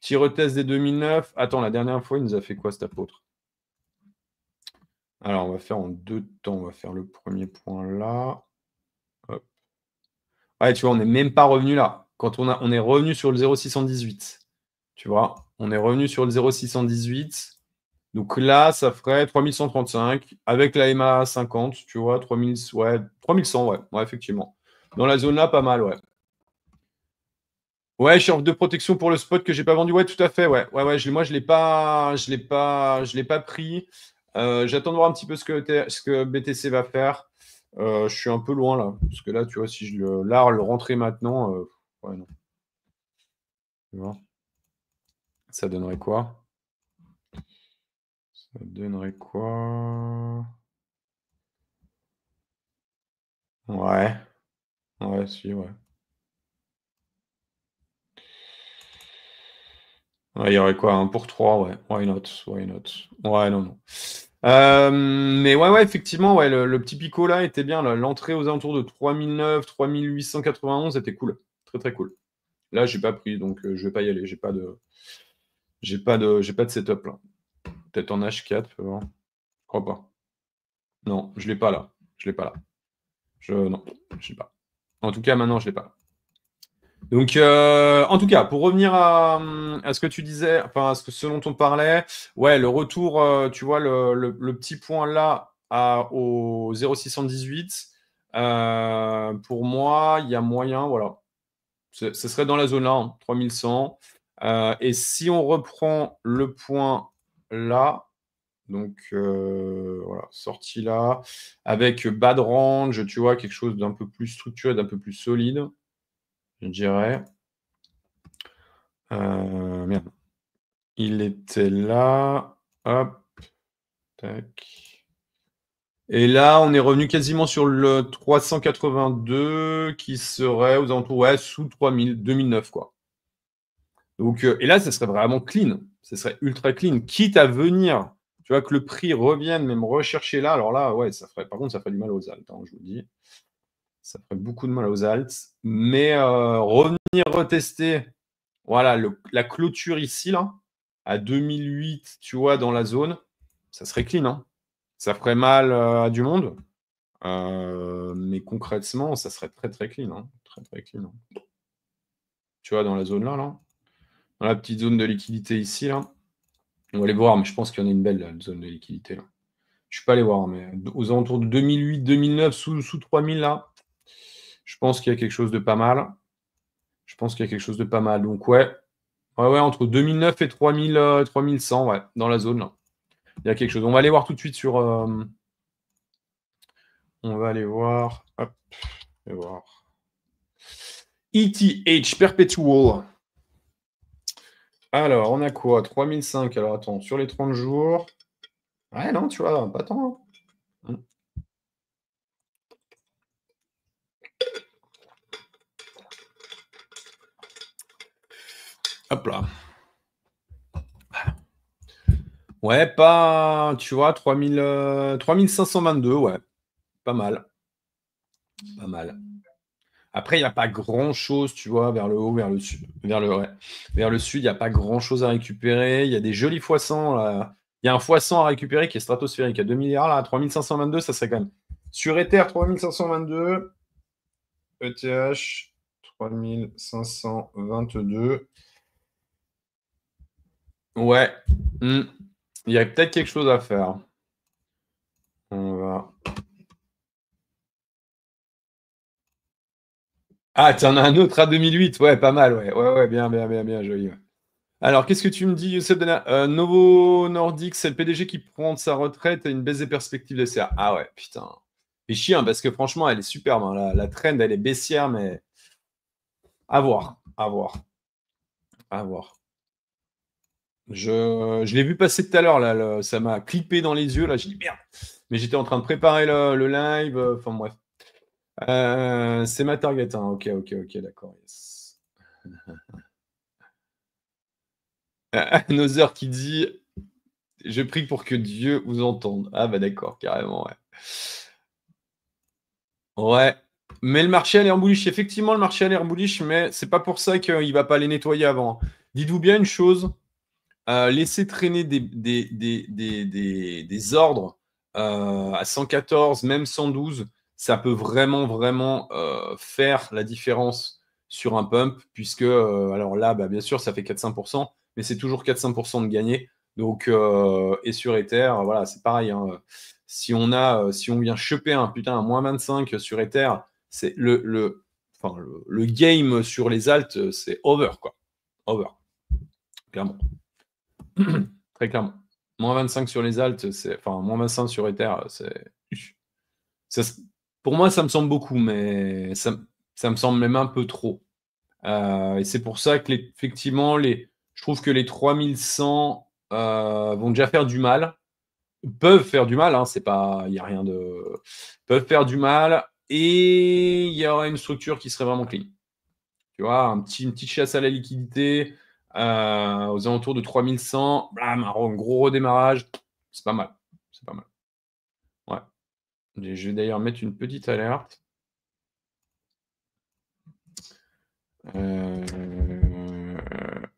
Petit retest des 2009. Attends, la dernière fois, il nous a fait quoi, cet apôtre? Alors, on va faire en deux temps. On va faire le premier point là. Hop. Ouais, tu vois, on n'est même pas revenu là. quand on est revenu sur le 0,618. Tu vois, on est revenu sur le 0,618. Donc là, ça ferait 3135 avec la MA 50, tu vois, 3000, ouais, 3100, ouais, effectivement. Dans la zone là, pas mal, ouais. Ouais, short de protection pour le spot que j'ai pas vendu. Ouais, tout à fait. Ouais, moi, je l'ai pas pris. J'attends de voir un petit peu ce que BTC va faire. Je suis un peu loin là, parce que là, tu vois, si je le rentrer maintenant, ouais, non. Tu vois, ça donnerait quoi? Ça donnerait quoi? Ouais, si, ouais. Ouais, il y aurait quoi? 1 pour 3, ouais. Why not? Why not? Ouais, non, non. Mais ouais, effectivement, ouais, le petit Pico là était bien. L'entrée aux alentours de 3009, 3891 était cool. Très, très cool. Là, j'ai pas pris, donc je vais pas y aller. J'ai pas de setup là. Peut-être en H4, fais voir. Je crois pas. Non, je l'ai pas là. Je l'ai pas là. Non, je l'ai pas. En tout cas, maintenant, je l'ai pas. Donc, en tout cas, pour revenir à ce que tu disais, enfin, à ce dont on parlait, ouais, le retour, tu vois, le petit point là au 0,618, pour moi, il y a moyen, voilà. Ce serait dans la zone là, hein, 3100. Et si on reprend le point là, donc voilà, sortie là, avec bas de range, tu vois, quelque chose d'un peu plus structuré, d'un peu plus solide, je dirais. Merde. Il était là. Hop. Tac. Et là, on est revenu quasiment sur le 382 qui serait aux alentours, ouais, sous 3000, 2009, quoi. Donc, et là, ça serait vraiment clean. Ça serait ultra clean. Quitte à venir, tu vois, que le prix revienne, même rechercher là. Alors là, ouais, par contre, ça ferait du mal aux alts, hein, je vous le dis. Ça ferait beaucoup de mal aux alts. Mais revenir retester, voilà, la clôture ici, là, à 2008, tu vois, dans la zone, ça serait clean, hein. Ça ferait mal à du monde. Mais concrètement, ça serait très, très clean, hein. Très, très clean, hein. Tu vois, dans la zone là, dans la petite zone de liquidité ici, là. On va aller voir, mais je pense qu'il y en a une belle là, zone de liquidité, là. Je ne suis pas allé voir, mais aux alentours de 2008, 2009, sous 3000, là, je pense qu'il y a quelque chose de pas mal. Je pense qu'il y a quelque chose de pas mal. Donc, ouais, entre 2009 et 3000, 3100, ouais, dans la zone, là. Il y a quelque chose. On va aller voir tout de suite sur. On va aller voir. Hop, on va voir. ETH Perpetual. Alors, on a quoi? 3005. Alors, attends, sur les 30 jours. Ouais, non, tu vois, pas tant. Hein. Hop là. Ouais, pas. Tu vois, 3522, ouais. Pas mal. Pas mal. Après, il n'y a pas grand-chose, tu vois, vers le haut, vers le sud. Vers le sud, il n'y a pas grand-chose à récupérer. Il y a des jolis x100, là. Il y a un x100 à récupérer qui est stratosphérique. À 2 milliards, là, à 3522, ça serait quand même. Sur Ether, 3522. ETH, 3522. Ouais. Il y a peut-être quelque chose à faire. On va. Ah, tu en as un autre à 2008. Ouais, pas mal. Ouais, bien, joli. Ouais. Alors, qu'est-ce que tu me dis, Youssef Dana? Novo Nordisk, c'est le PDG qui prend de sa retraite et une baisse des perspectives de CA. Ah ouais, putain. C'est chiant, parce que franchement, elle est superbe, hein. La trend, elle est baissière, mais à voir. À voir. À voir. Je l'ai vu passer tout à l'heure, là. Ça m'a clippé dans les yeux, là. J'ai dit merde. Mais j'étais en train de préparer le live. Enfin, bref. C'est ma target, hein. Ok, d'accord. Yes. Nother qui dit je prie pour que Dieu vous entende. Ah, bah d'accord, carrément, ouais. Ouais. Mais le marché a l'air bullish. Effectivement, le marché a l'air bullish, mais c'est pas pour ça qu'il va pas les nettoyer avant. Dites-vous bien une chose, laisser traîner des ordres à 114, même 112, ça peut vraiment, vraiment faire la différence sur un pump, puisque, alors là, bien sûr, ça fait 4-5%, mais c'est toujours 4-5% de gagné. Donc, et sur Ether, voilà, c'est pareil. Hein. Si on vient choper un moins 25 sur Ether, c'est le game sur les alts, c'est over, quoi. Over. Clairement. Très clairement. Moins 25 sur les alts, moins 25 sur Ether, pour moi, ça me semble beaucoup, mais ça me semble même un peu trop. Et c'est pour ça que, effectivement, je trouve que les 3100 vont déjà faire du mal. Peuvent faire du mal, hein, c'est pas, il n'y a rien de. Peuvent faire du mal, et il y aura une structure qui serait vraiment clean. Tu vois, une petite chasse à la liquidité aux alentours de 3100, blam, un gros redémarrage, c'est pas mal. C'est pas mal. Ouais. Je vais d'ailleurs mettre une petite alerte.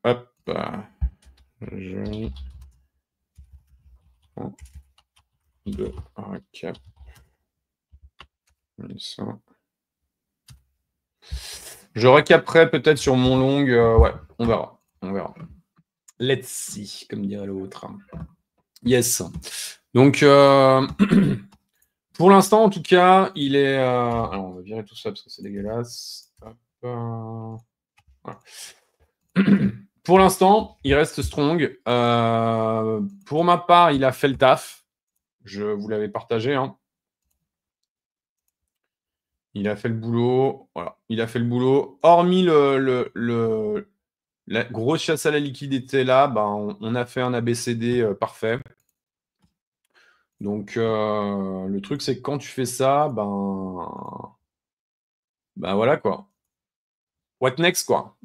Hop. Je prends de recap. Je recaperai peut-être sur mon long. Ouais, on verra. On verra. Let's see, comme dirait l'autre. Yes. Donc, pour l'instant, en tout cas, il est. Alors, on va virer tout ça parce que c'est dégueulasse. Hop, voilà. Pour l'instant, il reste strong. Pour ma part, il a fait le taf. Je vous l'avais partagé. Hein. Il a fait le boulot. Voilà. Il a fait le boulot. Hormis la grosse chasse à la liquidité là, on a fait un ABCD parfait. Donc, le truc, c'est que quand tu fais ça, voilà quoi. What next, quoi.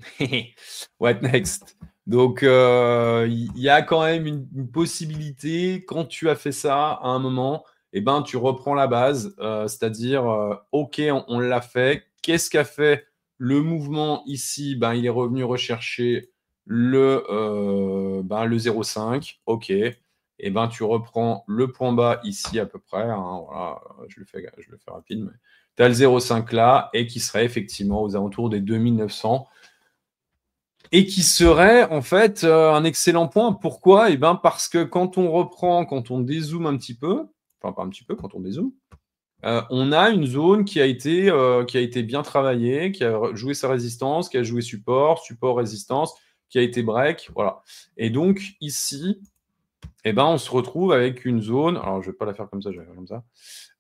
What next. Donc, il y a quand même une possibilité, quand tu as fait ça à un moment, tu reprends la base, c'est-à-dire, OK, on l'a fait. Qu'est-ce qu'a fait le mouvement ici? Il est revenu rechercher le 0,5. OK. Et tu reprends le point bas ici à peu près. Hein, voilà, je le fais rapide, mais tu as le 0,5 là, et qui serait effectivement aux alentours des 2900. Et qui serait en fait un excellent point. Pourquoi? Parce que quand on dézoome un petit peu, enfin pas un petit peu, quand on dézoome, on a une zone qui a été bien travaillée, qui a joué sa résistance, qui a joué support, résistance, qui a été break, voilà. Et donc ici, on se retrouve avec une zone. Alors je vais pas la faire comme ça, je vais la faire comme ça.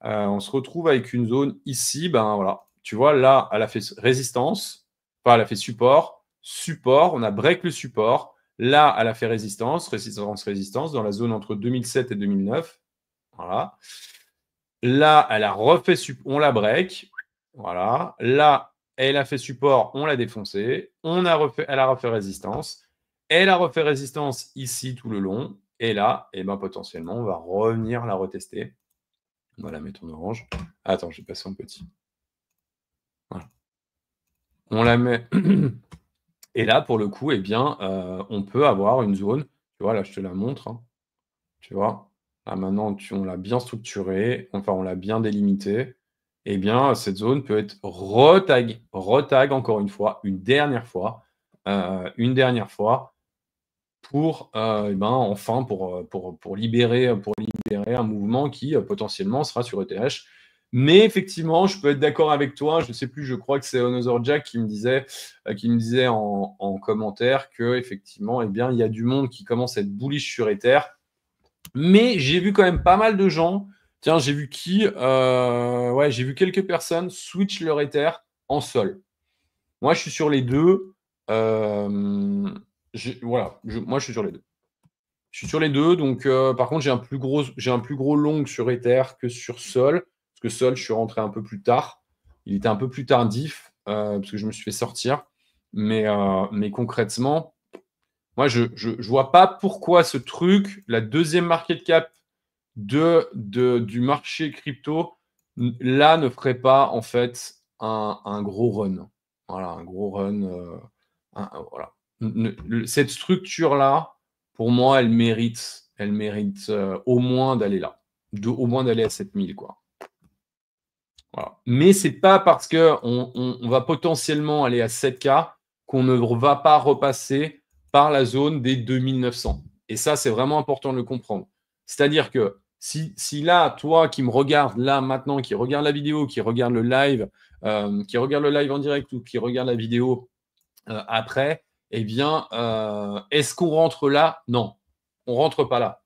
On se retrouve avec une zone ici, voilà. Tu vois, là, elle a fait résistance, enfin, elle a fait support, on a break le support. Là, elle a fait résistance, dans la zone entre 2007 et 2009. Voilà. Là, elle a refait on la break. Voilà. Là, elle a fait support, on l'a défoncé. Elle a refait résistance. Elle a refait résistance ici tout le long. Et là, potentiellement, on va revenir la retester. On va la mettre en orange. Attends, j'ai passé en petit. Voilà. On la met. Et là, pour le coup, on peut avoir une zone. Tu vois, là, je te la montre. Hein. Tu vois. Là, maintenant, on l'a bien structurée. Enfin, on l'a bien délimitée. Cette zone peut être retag encore une fois, une dernière fois. Pour enfin pour libérer un mouvement qui potentiellement sera sur ETH. Mais effectivement, je peux être d'accord avec toi. Je ne sais plus, je crois que c'est Another Jack qui me disait en commentaire que effectivement, il y a du monde qui commence à être bullish sur Ether. Mais j'ai vu quand même pas mal de gens. Tiens, j'ai vu j'ai vu quelques personnes switch leur Ether en sol. Moi, je suis sur les deux. Moi, je suis sur les deux. Je suis sur les deux, donc par contre, j'ai un plus gros long sur Ether que sur Sol, parce que Sol, je suis rentré un peu plus tard. Il était un peu plus tardif, parce que je me suis fait sortir. Mais concrètement, moi, je vois pas pourquoi ce truc, la deuxième market cap du marché crypto, là, ne ferait pas en fait un gros run. Voilà, un gros run. Voilà. Cette structure-là, pour moi, elle mérite au moins d'aller là. Au moins d'aller à 7000, quoi. Voilà. Mais ce n'est pas parce qu'on va potentiellement aller à 7K qu'on ne va pas repasser par la zone des 2900. Et ça, c'est vraiment important de le comprendre. C'est-à-dire que si là, toi qui me regardes là maintenant, qui regarde la vidéo, qui regarde le live en direct ou qui regarde la vidéo après, eh bien, est-ce qu'on rentre là? Non, on ne rentre pas là.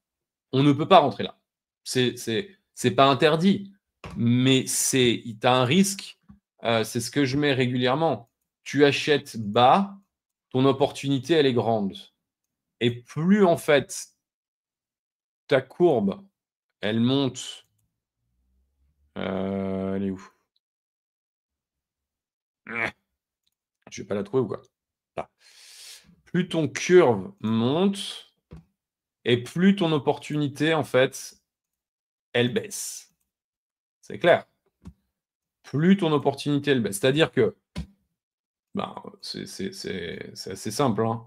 On ne peut pas rentrer là. C'est pas interdit, mais tu as un risque. C'est ce que je mets régulièrement. Tu achètes bas, ton opportunité, elle est grande. Et plus, en fait, ta courbe, elle monte. Elle est où? Je vais pas la trouver ou quoi? Là. Plus ton curve monte, et plus ton opportunité, en fait, elle baisse. C'est clair. Plus ton opportunité, elle baisse. C'est-à-dire que c'est assez simple, hein.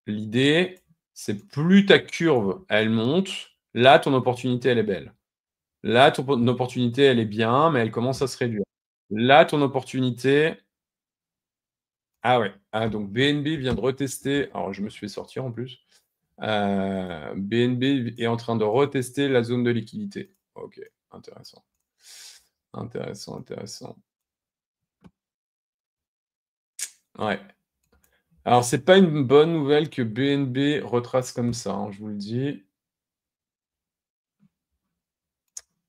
L'idée, c'est plus ta curve, elle monte, là, ton opportunité, elle est belle. Là, ton opportunité, elle est bien, mais elle commence à se réduire. Là, ton opportunité... Ah ouais. Ah, donc BNB vient de retester. Alors, je me suis fait sortir en plus. BNB est en train de retester la zone de liquidité. Ok, intéressant. Intéressant. Ouais. Alors, c'est pas une bonne nouvelle que BNB retrace comme ça, hein, je vous le dis.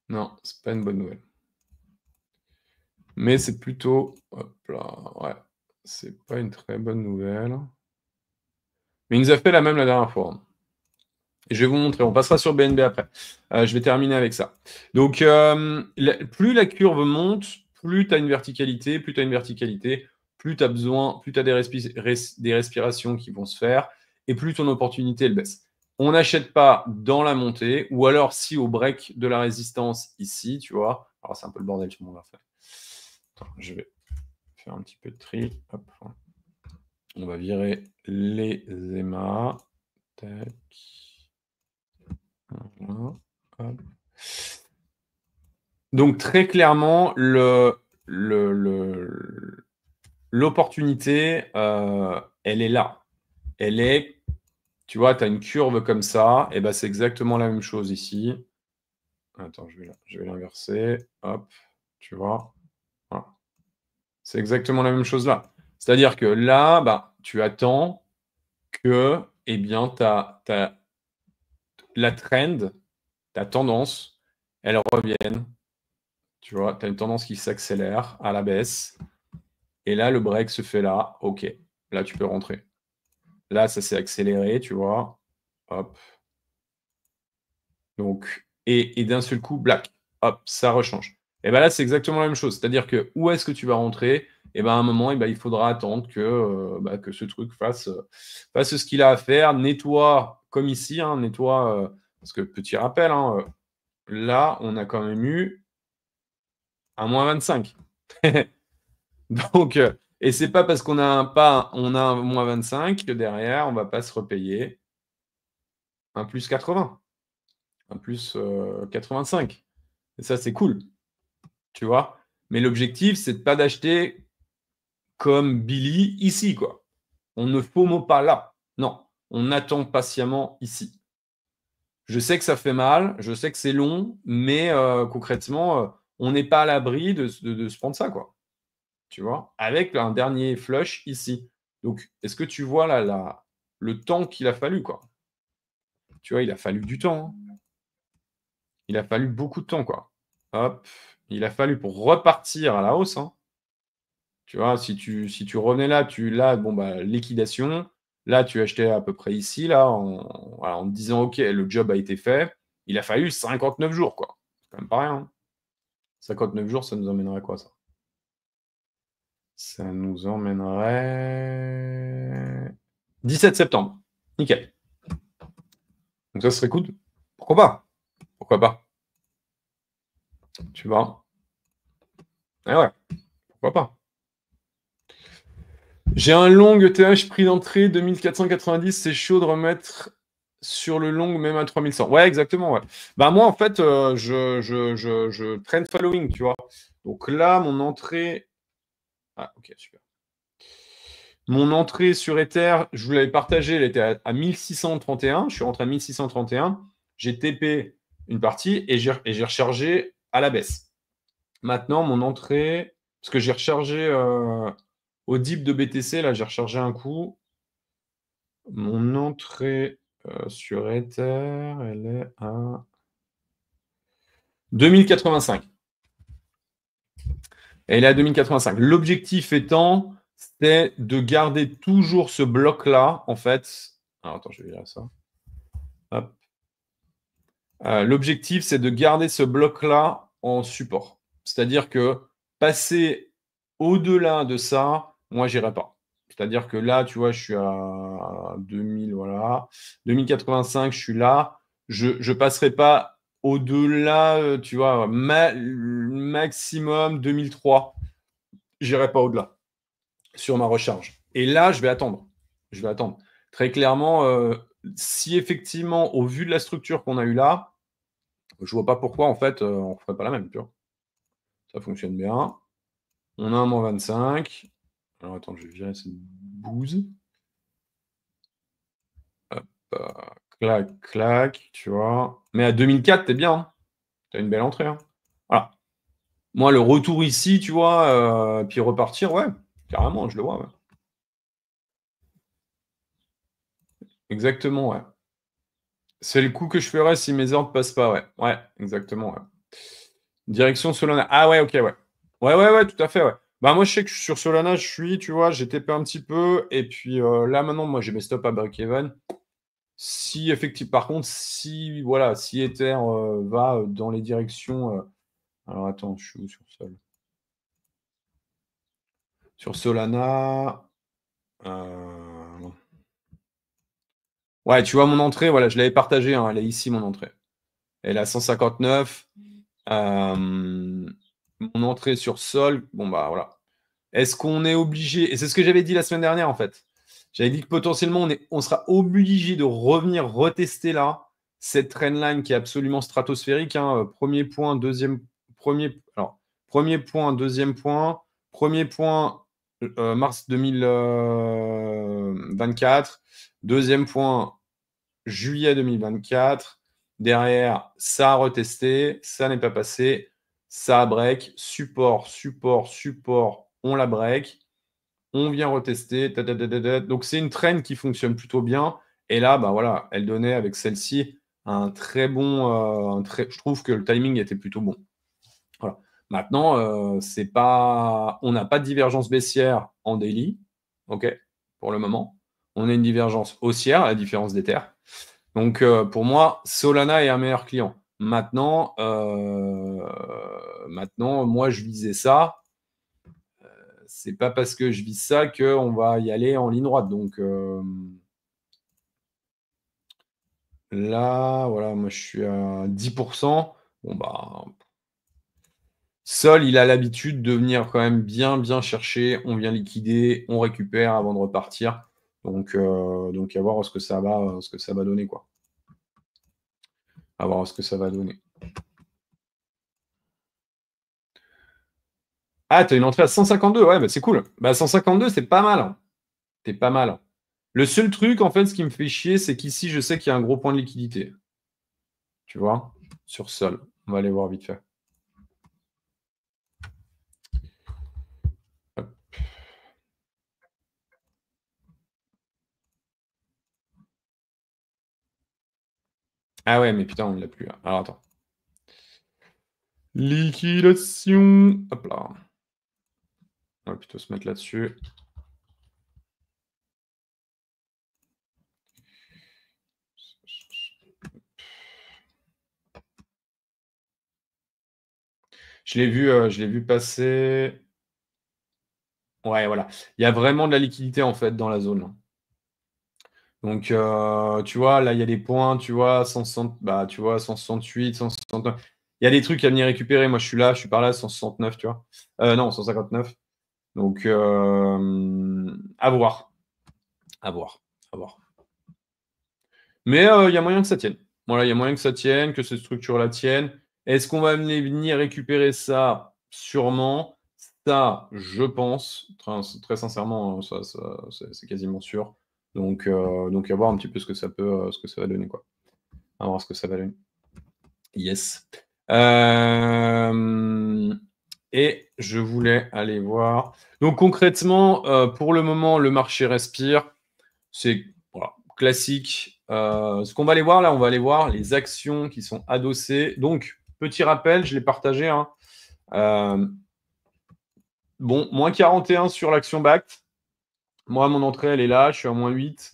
Non, c'est pas une bonne nouvelle. Mais c'est plutôt... Hop là, ouais. C'est pas une très bonne nouvelle. Mais il nous a fait la même la dernière fois, hein. Et je vais vous montrer. On passera sur BNB après. Je vais terminer avec ça. Donc, plus la curve monte, plus tu as une verticalité, plus tu as besoin, plus tu as des respirations qui vont se faire, et plus ton opportunité, elle baisse. On n'achète pas dans la montée, ou alors si au break de la résistance ici, tu vois. Alors, c'est un peu le bordel sur mon graphe. Attends, je vais faire un petit peu de tri. Hop. On va virer les EMA. Tac. Voilà. Hop. Donc, très clairement, l'opportunité, elle est là. Elle est, tu vois, tu as une curve comme ça, et ben c'est exactement la même chose ici. Attends, je vais l'inverser. Hop, tu vois. Voilà. C'est exactement la même chose là. C'est-à-dire que là, bah, tu attends que, eh bien, la trend, ta tendance, elle revienne. Tu vois, tu as une tendance qui s'accélère à la baisse. Et là, le break se fait là. OK. Là, tu peux rentrer. Là, ça s'est accéléré, tu vois. Hop. Donc, et d'un seul coup, black. Hop, ça rechange. Et bien là, c'est exactement la même chose. C'est-à-dire que où est-ce que tu vas rentrer? Et bien à un moment, il faudra attendre que ce truc fasse ce qu'il a à faire. Nettoie, comme ici, hein, nettoie. Parce que petit rappel, hein, là, on a quand même eu un moins 25. Donc, et c'est pas parce qu'on a un moins 25 que derrière, on va pas se repayer un plus 80, un plus 85. Et ça, c'est cool, tu vois. Mais l'objectif, c'est de pas d'acheter comme Billy ici, quoi. On ne FOMO pas là. Non, on attend patiemment ici. Je sais que ça fait mal, je sais que c'est long, mais concrètement, on n'est pas à l'abri de se prendre ça, quoi. Tu vois, avec un dernier flush ici. Donc, est-ce que tu vois là, le temps qu'il a fallu, quoi? Tu vois, il a fallu du temps, hein. Il a fallu beaucoup de temps, quoi. Hop, il a fallu pour repartir à la hausse, hein. Tu vois, si tu revenais là, bon, bah, liquidation. Là, tu achetais à peu près ici, là, en te disant, OK, le job a été fait. Il a fallu 59 jours, quoi. C'est quand même pas rien, hein. 59 jours, ça nous emmènerait à quoi, ça? Ça nous emmènerait 17 septembre. Nickel. Donc ça serait cool. Pourquoi pas? Pourquoi pas? Tu vois? Eh ouais, pourquoi pas? J'ai un long ETH prix d'entrée 2490, c'est chaud de remettre sur le long, même à 3100. Ouais, exactement. Ouais. Bah, moi, en fait, je trend following, tu vois. Donc là, mon entrée. Ah, ok, super. Mon entrée sur Ether, je vous l'avais partagé, elle était à 1631. Je suis rentré à 1631. J'ai TP une partie et j'ai rechargé à la baisse. Maintenant, mon entrée, parce que j'ai rechargé au dip de BTC, là, j'ai rechargé un coup. Mon entrée sur Ether, elle est à 2085. Elle est à 2085. L'objectif étant, c'est de garder toujours ce bloc-là, en fait. Alors, attends, je vais virer ça. Hop. L'objectif, c'est de garder ce bloc-là en support. C'est-à-dire que passer au-delà de ça, moi, j'irai pas. C'est-à-dire que là, tu vois, je suis à 2000, voilà. 2085, je suis là. Je ne passerai pas au-delà, tu vois, maximum 2003. J'irai pas au-delà sur ma recharge. Et là, je vais attendre. Je vais attendre. Très clairement, si effectivement, au vu de la structure qu'on a eue là, je vois pas pourquoi, en fait, on ne ferait pas la même, tu vois. Ça fonctionne bien. On a un moins 25. Alors, attends, je vais virer cette bouse. Hop, clac, clac, tu vois. Mais à 2004, t'es bien. Hein. T'as une belle entrée. Hein. Voilà. Moi, le retour ici, tu vois, puis repartir, ouais, carrément, je le vois. Ouais. Exactement, ouais. C'est le coup que je ferais si mes ordres passent pas, ouais. Ouais, exactement, ouais. Direction Solana. Ah ouais, ok, ouais. Ouais, ouais, ouais, tout à fait, ouais. Bah moi, je sais que sur Solana, je suis, tu vois, j'ai TP un petit peu. Et puis là, maintenant, moi, j'ai mes stops à break-even. Si, effectivement, par contre, si, voilà, si Ether va dans les directions... alors, attends, je suis où sur Sol? Sur Solana... ouais, tu vois, mon entrée, voilà, je l'avais partagée, hein, elle est ici, mon entrée. Elle est à 159. Mon entrée sur Sol, bon, bah voilà. Est-ce qu'on est obligé, et c'est ce que j'avais dit la semaine dernière en fait, j'avais dit que potentiellement on sera obligé de revenir retester là cette trendline qui est absolument stratosphérique. Hein. Premier point, premier point, deuxième point, premier point mars 2024, deuxième point juillet 2024. Derrière, ça a retesté, ça n'est pas passé, ça a break, support, support, support, on la break, on vient retester. Donc c'est une trend qui fonctionne plutôt bien. Et là, bah voilà, elle donnait avec celle-ci un très bon, je trouve que le timing était plutôt bon. Voilà. Maintenant, c'est pas, on n'a pas de divergence baissière en daily, ok, pour le moment. On a une divergence haussière, à la différence des terres. Donc, pour moi, Solana est un meilleur client. Maintenant, moi, je visais ça. C'est pas parce que je vise ça qu'on va y aller en ligne droite. Donc, là, voilà, moi, je suis à 10%. Bon, bah, Sol, il a l'habitude de venir quand même bien, bien chercher. On vient liquider, on récupère avant de repartir. Donc à voir ce que ça va donner, quoi. À voir ce que ça va donner. Ah, t'as une entrée à 152, ouais, bah c'est cool. Bah 152, c'est pas mal. Hein. C'est pas mal. Le seul truc, en fait, ce qui me fait chier, c'est qu'ici, je sais qu'il y a un gros point de liquidité. Tu vois, sur Sol. On va aller voir vite fait. Hop. Ah ouais, mais putain, on ne l'a plus. Là. Alors attends. Liquidation. Hop là. On va plutôt se mettre là-dessus. Je l'ai vu passer. Ouais, voilà. Il y a vraiment de la liquidité en fait dans la zone. Donc, tu vois, là, il y a des points, tu vois, 160, bah, tu vois, 168, 169. Il y a des trucs à venir récupérer. Moi, je suis par là, 169, tu vois. Non, 159. Donc, à voir. À voir. À voir. Mais il y a moyen que ça tienne. Voilà, il y a moyen que ça tienne, que cette structure-là tienne. Est-ce qu'on va venir récupérer ça? Sûrement. Ça, je pense, très sincèrement, c'est quasiment sûr. Donc, à voir un petit peu ce que ça va donner, quoi. À voir ce que ça va donner. Yes. Et je voulais aller voir. Donc concrètement, pour le moment, le marché respire. C'est voilà, classique. Ce qu'on va aller voir là, on va aller voir les actions qui sont adossées. Donc, petit rappel, je l'ai partagé. Hein. Bon, moins 41 sur l'action BACT. Moi, mon entrée, elle est là. Je suis à moins 8.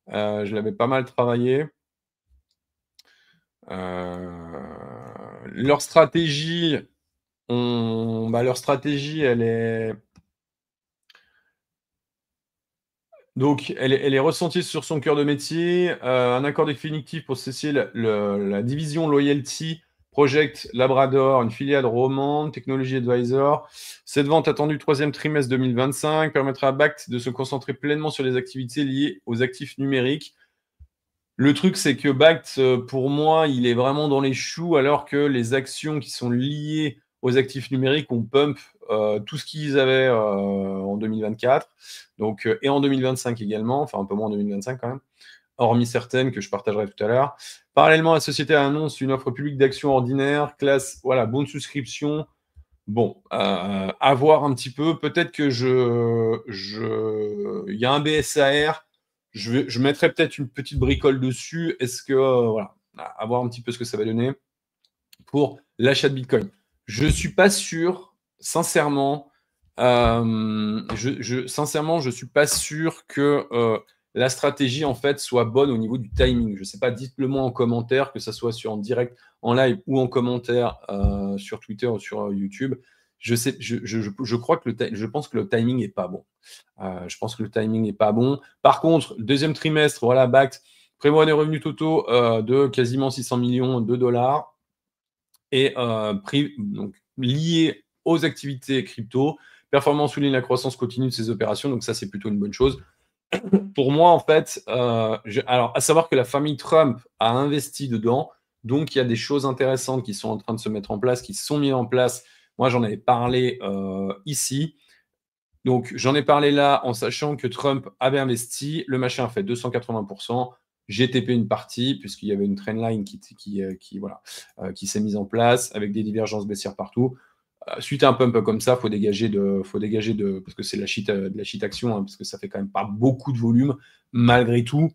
Je l'avais pas mal travaillé. Leur stratégie, elle est. Donc, elle est ressentie sur son cœur de métier. Un accord définitif pour cesser la division Loyalty Project Labrador, une filiale romande, Technology Advisor. Cette vente attendue troisième trimestre 2025 permettra à BACT de se concentrer pleinement sur les activités liées aux actifs numériques. Le truc, c'est que BACT, pour moi, il est vraiment dans les choux, alors que les actions qui sont liées aux actifs numériques ont pump tout ce qu'ils avaient en 2024, donc, et en 2025 également, enfin un peu moins en 2025 quand même, hormis certaines que je partagerai tout à l'heure. Parallèlement, la société annonce une offre publique d'actions ordinaires, classe, voilà, bon de souscription. Bon, à voir un petit peu. Peut-être que il y a un BSAR. Je mettrai peut-être une petite bricole dessus. Est-ce que, voilà, à voir un petit peu ce que ça va donner pour l'achat de Bitcoin. Je ne suis pas sûr, sincèrement, sincèrement, je ne suis pas sûr que la stratégie, en fait, soit bonne au niveau du timing. Je ne sais pas, dites-le moi en commentaire, que ce soit en direct, en live ou en commentaire sur Twitter ou sur YouTube. Je pense que le timing n'est pas bon. Je pense que le timing n'est pas bon. Par contre, deuxième trimestre, voilà, BACT prévoit des revenus totaux de quasiment 600 millions de dollars et donc, lié aux activités crypto. Performance souligne la croissance continue de ces opérations, donc ça, c'est plutôt une bonne chose. Pour moi, en fait, alors, à savoir que la famille Trump a investi dedans, donc il y a des choses intéressantes qui sont en train de se mettre en place, qui sont mises en place. Moi, j'en avais parlé ici. Donc, j'en ai parlé là en sachant que Trump avait investi. Le machin a fait 280%. GTP une partie, puisqu'il y avait une trendline qui s'est mise en place avec des divergences baissières partout. Suite à un pump comme ça, faut dégager parce que c'est de la shit action, hein, parce que ça fait quand même pas beaucoup de volume, malgré tout.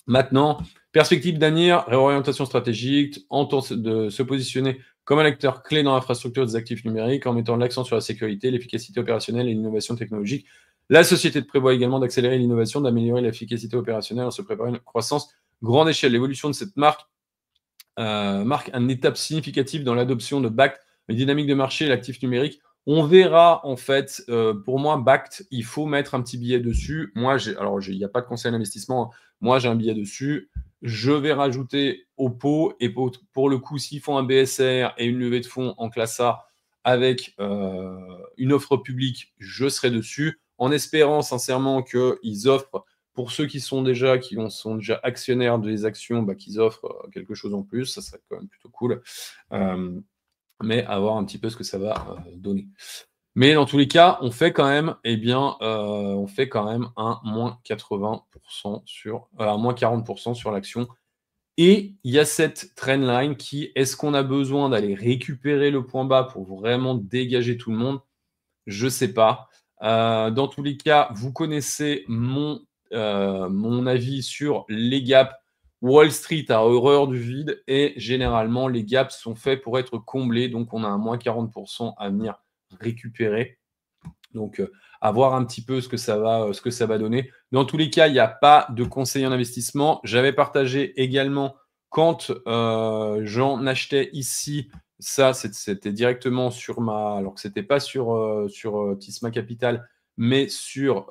Maintenant, perspective d'avenir, réorientation stratégique, en temps de se positionner comme un acteur clé dans l'infrastructure des actifs numériques en mettant l'accent sur la sécurité, l'efficacité opérationnelle et l'innovation technologique. La société prévoit également d'accélérer l'innovation, d'améliorer l'efficacité opérationnelle en se préparant à une croissance grande échelle. L'évolution de cette marque marque une étape significative dans l'adoption de BACT, les dynamiques de marché et l'actif numérique. On verra, en fait, pour moi, BACT, il faut mettre un petit billet dessus. Moi, il n'y a pas de conseil d'investissement. Moi, j'ai un billet dessus. Je vais rajouter au pot. Et pour le coup, s'ils font un BSR et une levée de fonds en classe A avec une offre publique, je serai dessus, en espérant sincèrement qu'ils offrent pour ceux qui sont déjà actionnaires des actions, qu'ils offrent quelque chose en plus, ça serait quand même plutôt cool. Mais à voir un petit peu ce que ça va donner. Mais dans tous les cas, on fait quand même, un moins 80% un moins 40% sur l'action. Et il y a cette trendline qui, est-ce qu'on a besoin d'aller récupérer le point bas pour vraiment dégager tout le monde? Je ne sais pas. Dans tous les cas, vous connaissez mon avis sur les gaps. Wall Street a horreur du vide et généralement, les gaps sont faits pour être comblés. Donc, on a un moins 40% à venir récupérer. Donc, à voir un petit peu ce que ça va donner. Dans tous les cas, il n'y a pas de conseil en investissement. J'avais partagé également quand j'en achetais ici. Ça, c'était directement sur alors que c'était pas sur Tisma Capital, mais sur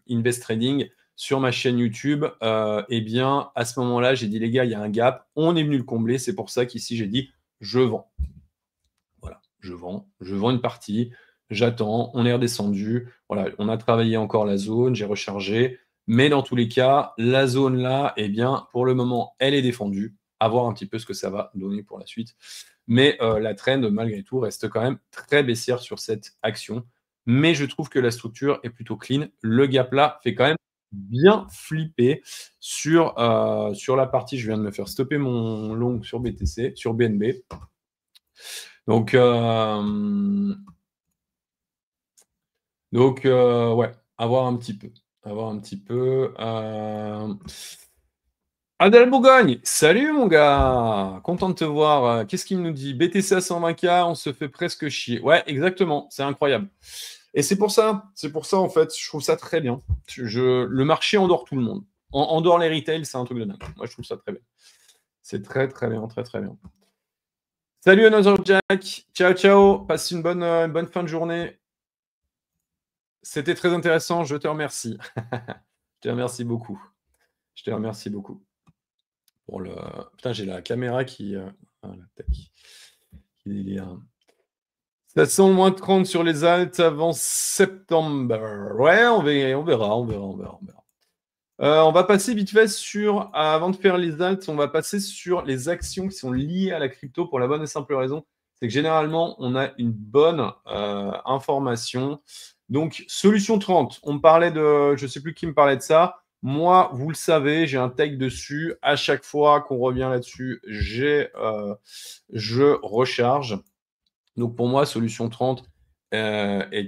Invest Trading, sur ma chaîne YouTube. Eh bien, à ce moment-là, j'ai dit les gars, il y a un gap. On est venu le combler. C'est pour ça qu'ici, j'ai dit je vends. Voilà, je vends une partie, j'attends, on est redescendu. Voilà, on a travaillé encore la zone, j'ai rechargé. Mais dans tous les cas, la zone là, eh bien, pour le moment, elle est défendue. À voir un petit peu ce que ça va donner pour la suite. Mais la trend, malgré tout, reste quand même très baissière sur cette action. Mais je trouve que la structure est plutôt clean. Le gap là fait quand même bien flipper sur la partie. Je viens de me faire stopper mon long sur BTC, sur BNB. Donc, ouais, à voir un petit peu. Adèle Bourgogne, salut mon gars, content de te voir. Qu'est-ce qu'il nous dit? BTC à 120K, on se fait presque chier. Ouais, exactement, c'est incroyable. Et c'est pour ça en fait, je trouve ça très bien. Le marché endort tout le monde. Endort les retails, c'est un truc de dingue. Moi, je trouve ça très bien. C'est très très bien, très très bien. Salut Another Jack, ciao ciao, passe une bonne fin de journée. C'était très intéressant, je te remercie. Je te remercie beaucoup. Pour le... Putain, j'ai la caméra qui... voilà, tac. Qui délire. Ça sent moins de 30 sur les alts avant septembre. Ouais, on verra. On va passer vite fait sur, avant de faire les alts, on va passer sur les actions qui sont liées à la crypto pour la bonne et simple raison. C'est que généralement, on a une bonne information. Donc, solution 30, on me parlait de, je ne sais plus qui me parlait de ça. Moi, vous le savez, j'ai un take dessus. À chaque fois qu'on revient là-dessus, je recharge. Donc, pour moi, solution 30 est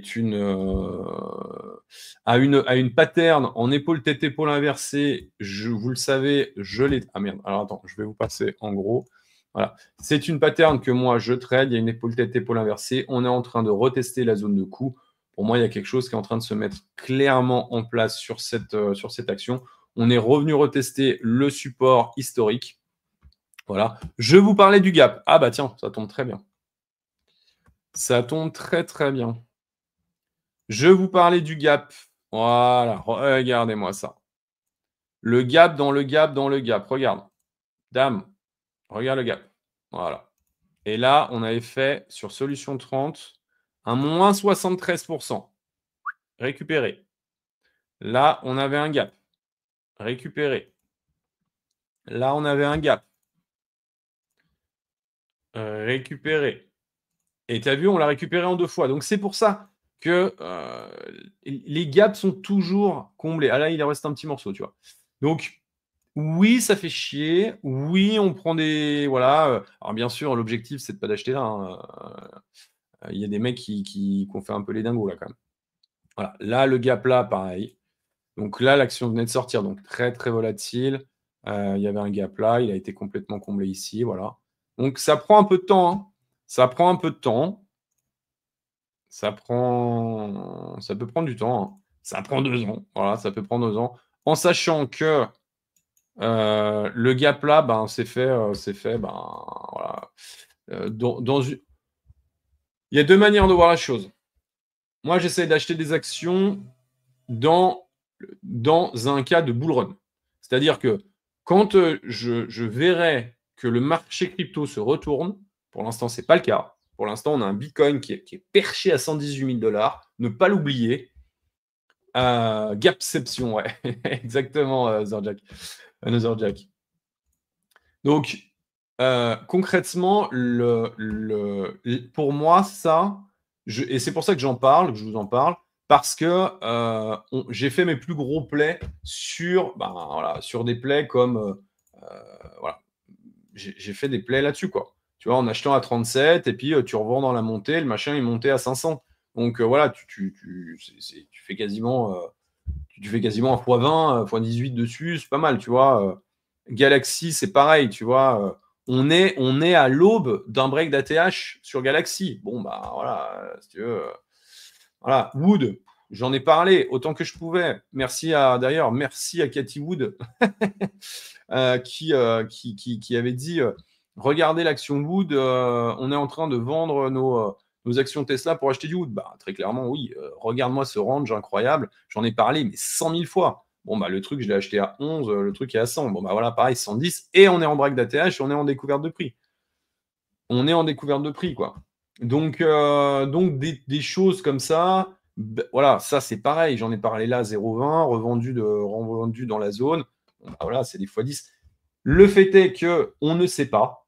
a une pattern en épaule tête épaule inversée. Vous le savez, je l'ai. Ah merde. Alors attends, je vais vous passer en gros. Voilà, c'est une pattern que moi je trade. Il y a une épaule tête épaule inversée. On est en train de retester la zone de coup. Pour moi, il y a quelque chose qui est en train de se mettre clairement en place sur cette action. On est revenu retester le support historique. Voilà. Je vous parlais du gap. Ah bah tiens, ça tombe très bien. Ça tombe très très bien. Je vous parlais du gap. Voilà, regardez-moi ça. Le gap dans le gap dans le gap. Regarde. Dame, regarde le gap. Voilà. Et là, on avait fait sur solution 30 un moins 73%. Récupéré. Là, on avait un gap. Récupéré. Là, on avait un gap. Récupéré. Et tu as vu, on l'a récupéré en 2 fois. Donc, c'est pour ça que les gaps sont toujours comblés. Ah là, il en reste un petit morceau, tu vois. Donc, oui, ça fait chier. Oui, on prend des... Voilà. Alors, bien sûr, l'objectif, c'est de pas d'acheter là. Hein. Il y a des mecs qui ont fait un peu les dingos, là, quand même. Voilà. Là, le gap, là, pareil. Donc là, l'action venait de sortir. Donc, très, très volatile. Il y avait un gap là. Il a été complètement comblé ici. Voilà. Donc, ça prend un peu de temps. Hein. Ça prend un peu de temps. Ça peut prendre du temps. Hein. Ça prend 2 ans. Voilà, ça peut prendre 2 ans. En sachant que le gap là, ben, c'est fait, ben, voilà. Il y a 2 manières de voir la chose. Moi, j'essaie d'acheter des actions dans un cas de bull run. C'est-à-dire que quand je verrai que le marché crypto se retourne, pour l'instant, ce n'est pas le cas. Pour l'instant, on a un Bitcoin qui est perché à 118 000 $. Ne pas l'oublier. Gapception, ouais. Exactement, Another Jack. Donc, concrètement, pour moi, ça, et c'est pour ça que j'en parle, que je vous en parle, parce que j'ai fait mes plus gros plays sur des plays comme... voilà. J'ai fait des plays là-dessus, quoi. Tu vois, en achetant à 37, et puis tu revends dans la montée, le machin, il montait à 500. Donc, voilà, tu fais quasiment... tu fais quasiment un x20, x18 dessus, c'est pas mal, tu vois. Galaxy, c'est pareil, tu vois. On est à l'aube d'un break d'ATH sur Galaxy. Bon, bah voilà, si tu veux. Voilà, Wood, j'en ai parlé autant que je pouvais. Merci à Cathy Wood qui avait dit regardez l'action Wood, on est en train de vendre nos actions Tesla pour acheter du Wood. Bah, très clairement, oui. Regarde-moi ce range incroyable. J'en ai parlé, mais 100 000 fois. Bon, bah, le truc, je l'ai acheté à 11, le truc est à 100. Bon, bah, voilà, pareil, 110. Et on est en break d'ATH, on est en découverte de prix. On est en découverte de prix, quoi. Donc des choses comme ça. Voilà, ça c'est pareil. J'en ai parlé là, 0,20, revendu dans la zone. Bon, bah, voilà, c'est des x10. Le fait est qu'on ne sait pas.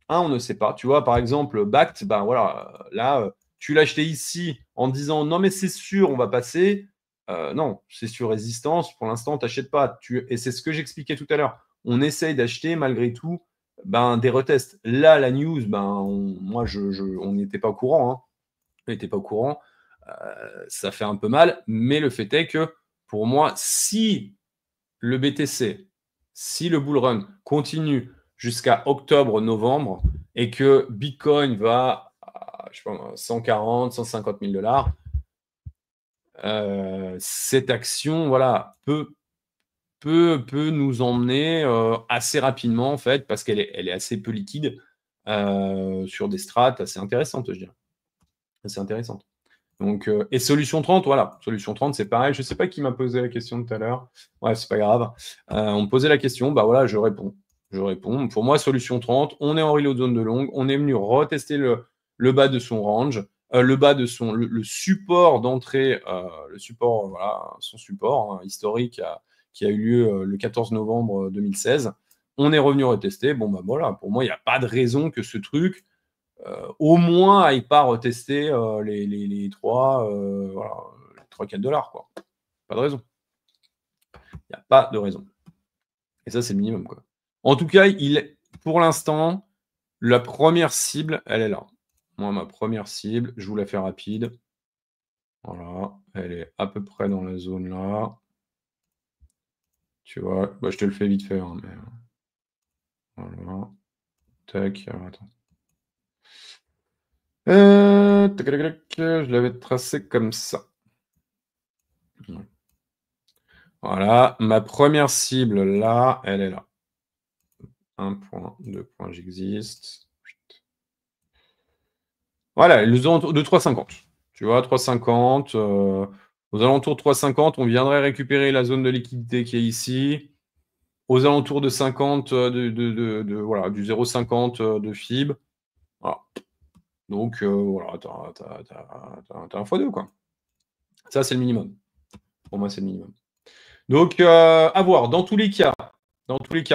On ne sait pas. Tu vois, par exemple, Bact, ben voilà, là, tu l'as acheté ici en disant non, mais c'est sûr, on va passer. Non, c'est sur résistance. Pour l'instant, tu n'achètes pas. Et c'est ce que j'expliquais tout à l'heure. On essaye d'acheter malgré tout des retests. Là, la news, on n'était pas au courant. Hein. On n'était pas au courant. Ça fait un peu mal. Mais le fait est que pour moi, si le BTC, si le bull run continue jusqu'à octobre-novembre et que Bitcoin va à 140, 150 000 dollars, cette action voilà, peut nous emmener assez rapidement, en fait, parce qu'elle est assez peu liquide sur des strates assez intéressantes, je dirais. Assez intéressantes. Donc, et Solution 30, voilà. Solution 30, c'est pareil. Je ne sais pas qui m'a posé la question tout à l'heure. Ouais, c'est pas grave. On me posait la question, bah voilà, je réponds. Pour moi, Solution 30, on est en reload zone de longue. On est venu retester le bas de son range, le bas de son le support d'entrée, le support, voilà, son support historique qui a eu lieu le 14 novembre 2016. On est revenu retester. Bon, bah voilà, pour moi, il n'y a pas de raison que ce truc au moins aille pas retester les 3-4 dollars, quoi. Pas de raison. Il n'y a pas de raison. Et ça, c'est le minimum, quoi. En tout cas, pour l'instant, la première cible, elle est là. Moi, ma première cible, je vous la fais rapide. Voilà, elle est à peu près dans la zone là. Tu vois, bah, je te le fais vite fait, hein, mais voilà. Tac, alors, attends. Je l'avais tracé comme ça. Voilà, ma première cible là, elle est là. 1 point, 2 points, j'existe. Voilà, les alentours de 3,50. Tu vois, 3,50. Aux alentours de 3,50, on viendrait récupérer la zone de liquidité qui est ici. Aux alentours de 50, voilà, du 0,50 de FIB. Voilà. Donc, voilà, t'as un x2, quoi. Ça, c'est le minimum. Pour moi, c'est le minimum. Donc, à voir. Dans tous les cas,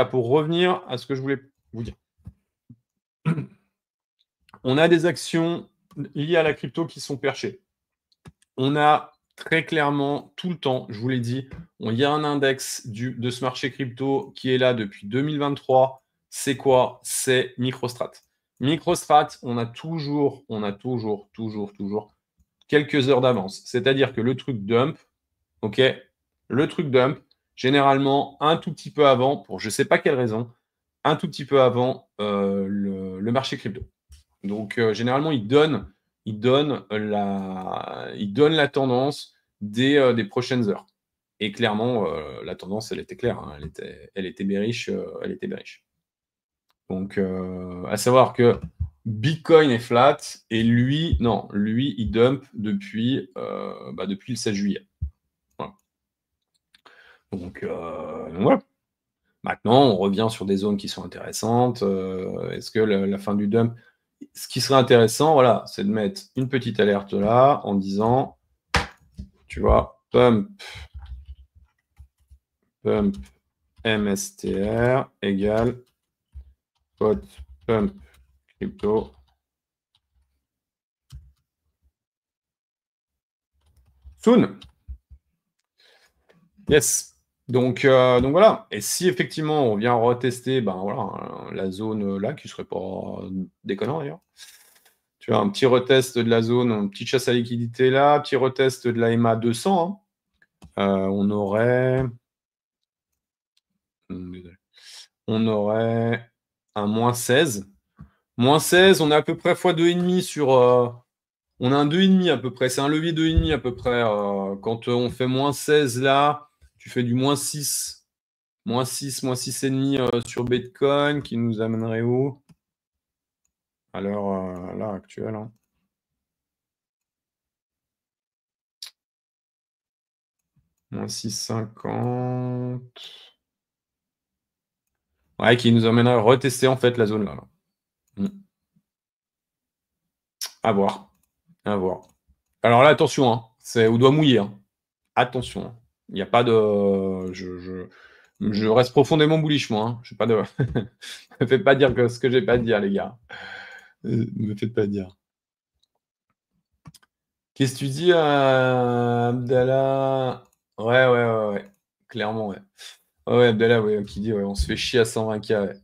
pour revenir à ce que je voulais vous dire, on a des actions liées à la crypto qui sont perchées. On a très clairement tout le temps, je vous l'ai dit, il y a un index de ce marché crypto qui est là depuis 2023. C'est quoi? C'est MicroStrat. MicroStrat, on a toujours quelques heures d'avance. C'est-à-dire que le truc dump, ok, le truc dump, généralement un tout petit peu avant, pour je ne sais pas quelle raison, un tout petit peu avant le marché crypto. Donc, généralement, il donne la tendance des prochaines heures. Et clairement, la tendance, elle était claire. Hein, elle était bearish. Donc, à savoir que Bitcoin est flat et lui, il dump depuis le 16 juillet. Voilà. Donc, voilà. Maintenant, on revient sur des zones qui sont intéressantes. Est-ce que la fin du dump, ce qui serait intéressant, voilà, c'est de mettre une petite alerte là en disant, tu vois, pump MSTR égale spot pump crypto soon. Yes. Donc voilà. Et si effectivement on vient retester, voilà, la zone là, qui serait pas déconnant d'ailleurs. Tu vois, un petit retest de la zone, une petite chasse à liquidité là, petit retest de la EMA 200. Hein. On aurait un moins 16. Moins 16, on est à peu près x2,5 sur. On a un 2,5 à peu près. C'est un levier 2,5 à peu près. Quand on fait moins 16 là, tu fais du moins 6. Moins 6, moins 6,5 sur Bitcoin qui nous amènerait où? À l'heure actuelle. Hein. Moins 6,50. Ouais, qui nous amènerait à retester en fait la zone là. À voir. À voir. Alors là, attention, hein. C'est au doigt mouillé. Hein. Attention. Il n'y a pas de. Je reste profondément bullish, moi. Hein. Je pas de. Ne me faites pas dire ce que j'ai pas à dire, les gars. Ne me faites pas dire. Qu'est-ce que tu dis, Abdallah? Ouais. Clairement, ouais. Ouais, Abdallah, ouais, qui dit, ouais, on se fait chier à 120K, ouais.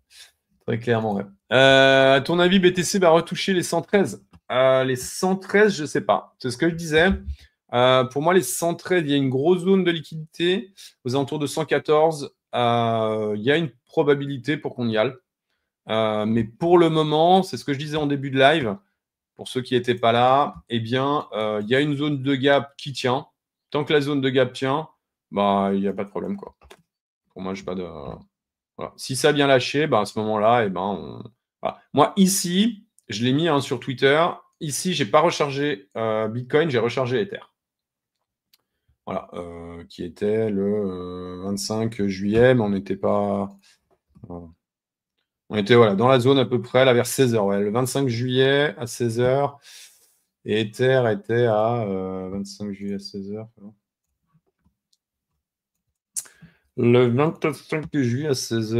Très clairement, ouais. À ton avis, BTC va retoucher les 113? Les 113, je sais pas. C'est ce que je disais. Pour moi, les 113, il y a une grosse zone de liquidité aux alentours de 114. Il y a une probabilité pour qu'on y aille. Mais pour le moment, c'est ce que je disais en début de live. Pour ceux qui n'étaient pas là, eh bien, il y a une zone de gap qui tient. Tant que la zone de gap tient, bah, il n'y a pas de problème, quoi. Pour moi, je n'ai pas de. Voilà. Si ça a bien lâché, bah, à ce moment-là, eh ben, voilà. Moi, ici, je l'ai mis hein, sur Twitter. Ici, je n'ai pas rechargé Bitcoin, j'ai rechargé Ether. Voilà, qui était le 25 juillet, mais on n'était pas. On était voilà, dans la zone à peu près, là, vers 16h. Ouais, le 25 juillet à 16h. Et Ether était à 25 juillet à 16h. Le 25 juillet à 16h.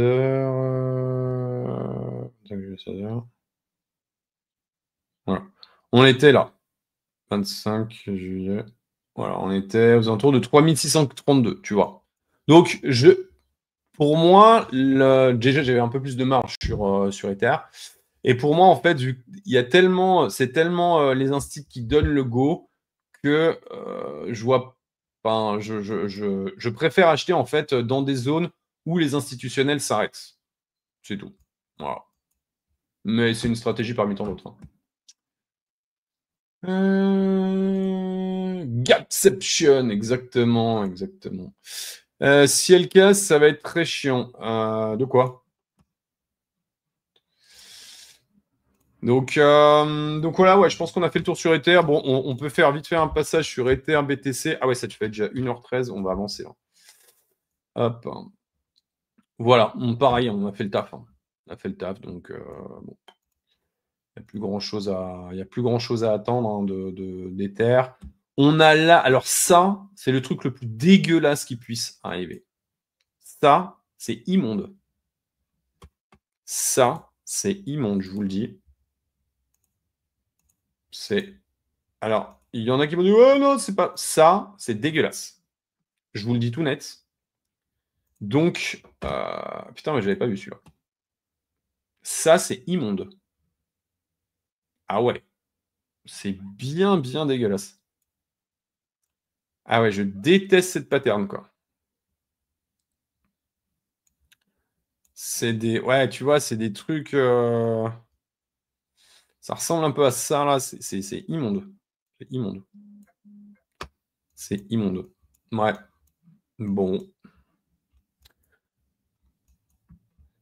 16h. Voilà. On était là. 25 juillet. Voilà, on était aux alentours de 3632, tu vois. Donc, pour moi, déjà, j'avais un peu plus de marge sur Ether. Et pour moi, en fait, c'est tellement les instituts qui donnent le go que je vois. Enfin, je préfère acheter en fait dans des zones où les institutionnels s'arrêtent. C'est tout. Voilà. Mais c'est une stratégie parmi tant d'autres. Gapception, exactement. Si elle casse, ça va être très chiant. De quoi? Donc voilà, ouais, je pense qu'on a fait le tour sur Ether. Bon, on peut faire vite faire un passage sur Ether, BTC. Ah ouais, ça te fait déjà 1h13, on va avancer. Là. Hop. Voilà, pareil, on a fait le taf. Hein. On a fait le taf, donc bon. Il n'y a plus grand-chose à attendre hein, d'Ether. On a là, alors ça, c'est le truc le plus dégueulasse qui puisse arriver. Ça, c'est immonde. Ça, c'est immonde, je vous le dis. Alors, il y en a qui vont dire, oh non, c'est pas ça, c'est dégueulasse. Je vous le dis tout net. Donc, putain, mais je l'avais pas vu celui-là. Ça, c'est immonde. Ah ouais. C'est bien dégueulasse. Ah ouais, je déteste cette pattern, quoi. Ouais, tu vois, c'est des trucs. Ça ressemble un peu à ça, là. C'est immonde. C'est immonde. C'est immonde. Ouais. Bon.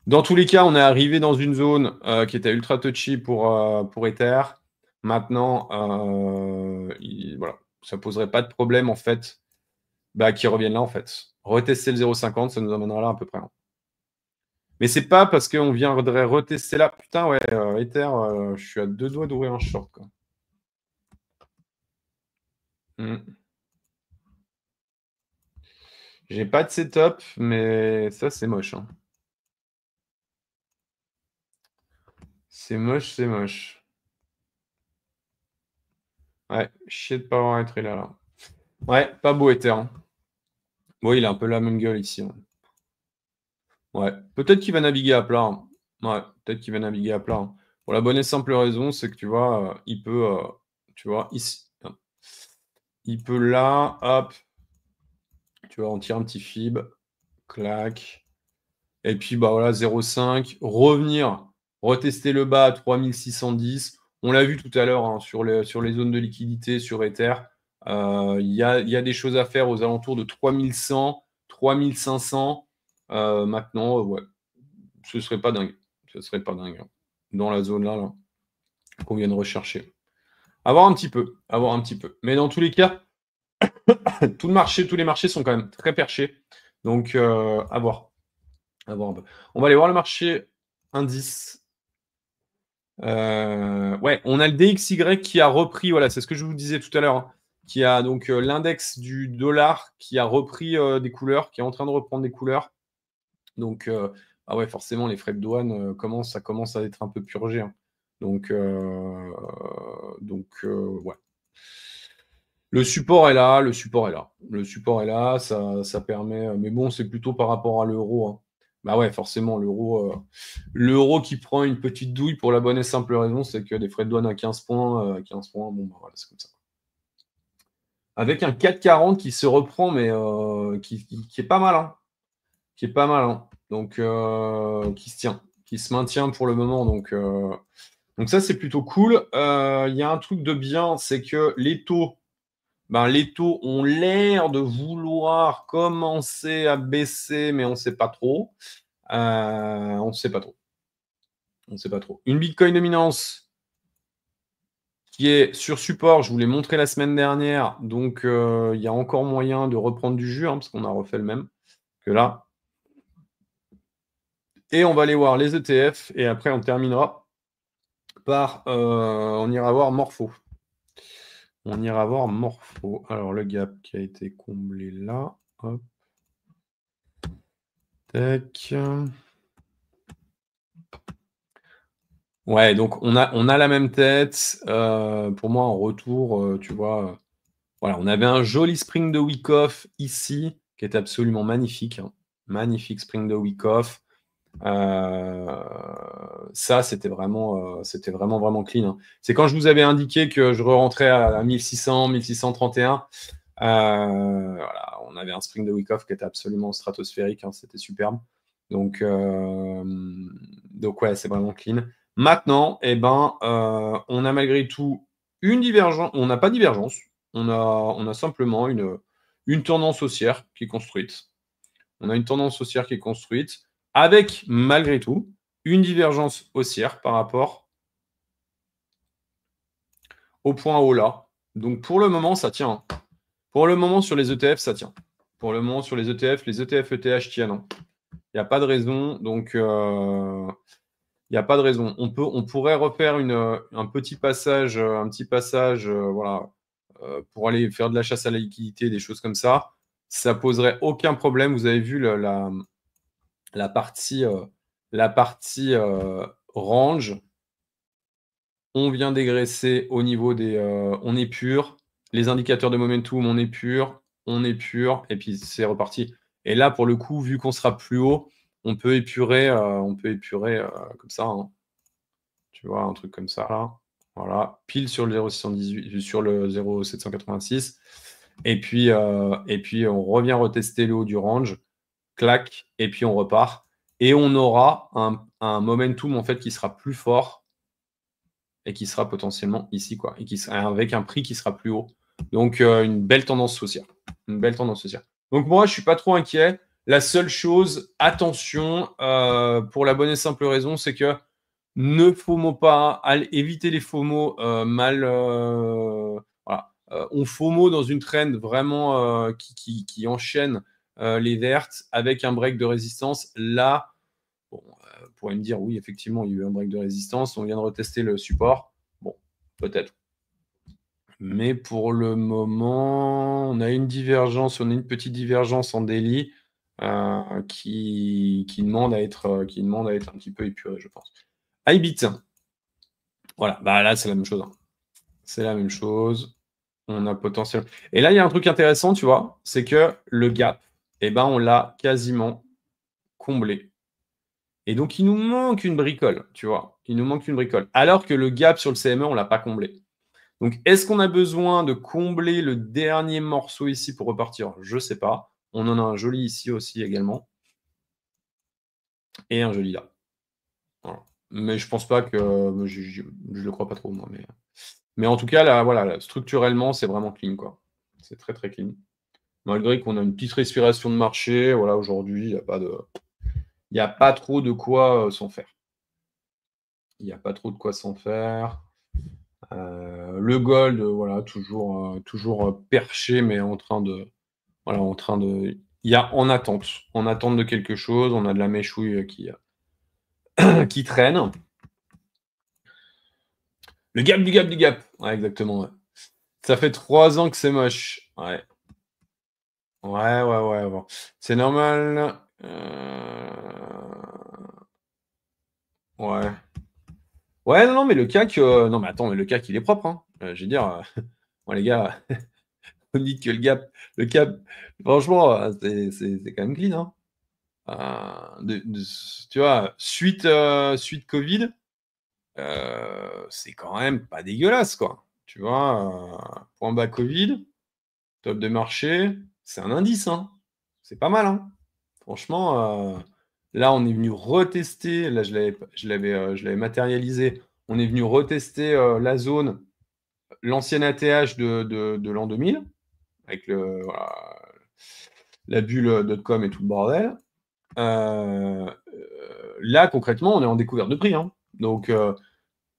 Dans tous les cas, on est arrivé dans une zone qui était ultra touchy pour Ether. Maintenant, voilà. Ça ne poserait pas de problème, en fait, qu'ils reviennent là, en fait. Retester le 0,50, ça nous emmènera là à peu près. Hein. Mais c'est pas parce qu'on viendrait retester là. Putain, ouais, Ether, je suis à 2 doigts d'ouvrir un short, quoi. J'ai pas de setup, mais ça, c'est moche. Hein. C'est moche. Ouais, chier de pas avoir été là. Ouais, pas beau Ether. Hein. Bon, il a un peu la même gueule ici. Hein. Ouais, peut-être qu'il va naviguer à plat. Hein. Ouais, peut-être qu'il va naviguer à plat. Hein. Pour la bonne et simple raison, c'est que tu vois, il peut, tu vois, ici. Hein. Il peut là, hop. Tu vois, on tire un petit fib. Clac. Et puis, bah voilà, 0,5. Revenir, retester le bas à 3610. On l'a vu tout à l'heure hein, sur les zones de liquidité sur Ether. Il y a des choses à faire aux alentours de 3100, 3500. Maintenant, ouais, ce serait pas dingue. Hein, dans la zone là qu'on vient de rechercher. Avoir un petit peu. Mais dans tous les cas, tous les marchés sont quand même très perchés. Donc, à voir. Un peu. On va aller voir le marché indice. Ouais, on a le DXY qui a repris. Voilà, c'est ce que je vous disais tout à l'heure. Hein. qui a donc l'index du dollar qui a repris des couleurs, qui est en train de reprendre des couleurs. Donc, ah ouais, forcément, les frais de douane ça commence à être un peu purgé. Hein. Donc, ouais. Le support est là, le support est là. Le support est là, ça permet. Mais bon, c'est plutôt par rapport à l'euro. Hein. Bah ouais, forcément, l'euro qui prend une petite douille pour la bonne et simple raison, c'est que des frais de douane à 15 points, 15 points, bon, bah voilà, c'est comme ça. Avec un 4,40 qui se reprend, mais qui est pas mal. Hein. Qui est pas mal. Hein. Donc, qui se tient, qui se maintient pour le moment. Donc ça, c'est plutôt cool. Il y a un truc de bien, c'est que les taux ont l'air de vouloir commencer à baisser, mais on ne sait pas trop. On ne sait pas trop. On ne sait pas trop. Une Bitcoin dominance qui est sur support, je vous l'ai montré la semaine dernière, donc il y a encore moyen de reprendre du jus, hein, parce qu'on a refait le même que là. Et on va aller voir les ETF, et après on terminera par, on ira voir Morpho. On ira voir Morpho. Alors le gap qui a été comblé là, hop. Tac. Ouais, donc on a la même tête. Pour moi, en retour, tu vois, voilà, on avait un joli spring de week off ici, qui est absolument magnifique. Hein. Magnifique spring de week off. Ça, c'était vraiment clean. Hein. C'est quand je vous avais indiqué que je rentrais à 1600, 1631. Voilà, on avait un spring de week off qui était absolument stratosphérique. Hein, c'était superbe. Donc ouais, c'est vraiment clean. Maintenant, on a malgré tout une divergence. On n'a pas de divergence. On a simplement une tendance haussière qui est construite. On a une tendance haussière qui est construite avec, malgré tout, une divergence haussière par rapport au point haut là. Donc pour le moment, ça tient. Pour le moment, sur les ETF, ça tient. Pour le moment, sur les ETF ETH tiennent. Il n'y a pas de raison. Donc, il n'y a pas de raison. On pourrait refaire un petit passage, voilà, pour aller faire de la chasse à la liquidité, des choses comme ça. Ça poserait aucun problème. Vous avez vu la partie range. On vient dégraisser au niveau des... on est pur. Les indicateurs de momentum, on est pur. Et puis c'est reparti. Et là, pour le coup, vu qu'on sera plus haut, on peut épurer comme ça. Hein. Tu vois, un truc comme ça, là. Voilà. Pile sur le 0,618, sur le 0,786. Et puis, on revient retester le haut du range. Clac. Et puis, on repart. Et on aura un momentum, en fait, qui sera plus fort et qui sera potentiellement ici, quoi, et qui sera avec un prix qui sera plus haut. Donc, une belle tendance haussière. Une belle tendance haussière. Donc, moi, je ne suis pas trop inquiet. La seule chose, attention, pour la bonne et simple raison, c'est que ne FOMO pas, évitez les FOMO voilà. On FOMO dans une trend vraiment qui enchaîne les vertes avec un break de résistance. Là, bon, vous pourrez me dire, oui, effectivement, il y a eu un break de résistance. On vient de retester le support. Bon, peut-être. Mais pour le moment, on a une petite divergence en daily qui demande à être un petit peu épurée, je pense. iBit. Voilà, bah là, c'est la même chose. Hein. C'est la même chose. On a potentiel. Et là, il y a un truc intéressant, tu vois, c'est que le gap, on l'a quasiment comblé. Et donc, il nous manque une bricole, tu vois. Il nous manque une bricole. Alors que le gap sur le CME, on ne l'a pas comblé. Donc, est-ce qu'on a besoin de combler le dernier morceau ici pour repartir? Je ne sais pas. On en a un joli ici aussi également. Et un joli là. Voilà. Mais je pense pas que... Je ne le crois pas trop, moi. Mais en tout cas, là, voilà, structurellement, c'est vraiment clean, quoi. C'est très, très clean. Malgré qu'on a une petite respiration de marché, voilà, aujourd'hui, il n'y a pas trop de quoi s'en faire. Il n'y a pas trop de quoi s'en faire. Le gold, voilà, toujours perché, mais en train de... Il y a en attente de quelque chose. On a de la méchouille qui traîne. Le gap du gap du gap. Ouais, exactement. Ouais. Ça fait 3 ans que c'est moche. Ouais. Ouais. Bon. C'est normal. Ouais. Ouais, non, mais le CAC, non, mais attends, mais le CAC, il est propre, hein. Je veux dire, bon, les gars, vous me dites que le cap, franchement, c'est quand même clean, hein. Tu vois, suite Covid, c'est quand même pas dégueulasse, quoi. Tu vois, point bas Covid, top de marché, c'est un indice, hein. C'est pas mal, hein. Franchement, là, on est venu retester, là, je l'avais matérialisé. On est venu retester la zone, l'ancien ATH de l'an 2000, avec voilà, la bulle .com et tout le bordel. Là, concrètement, on est en découverte de prix, hein. Donc,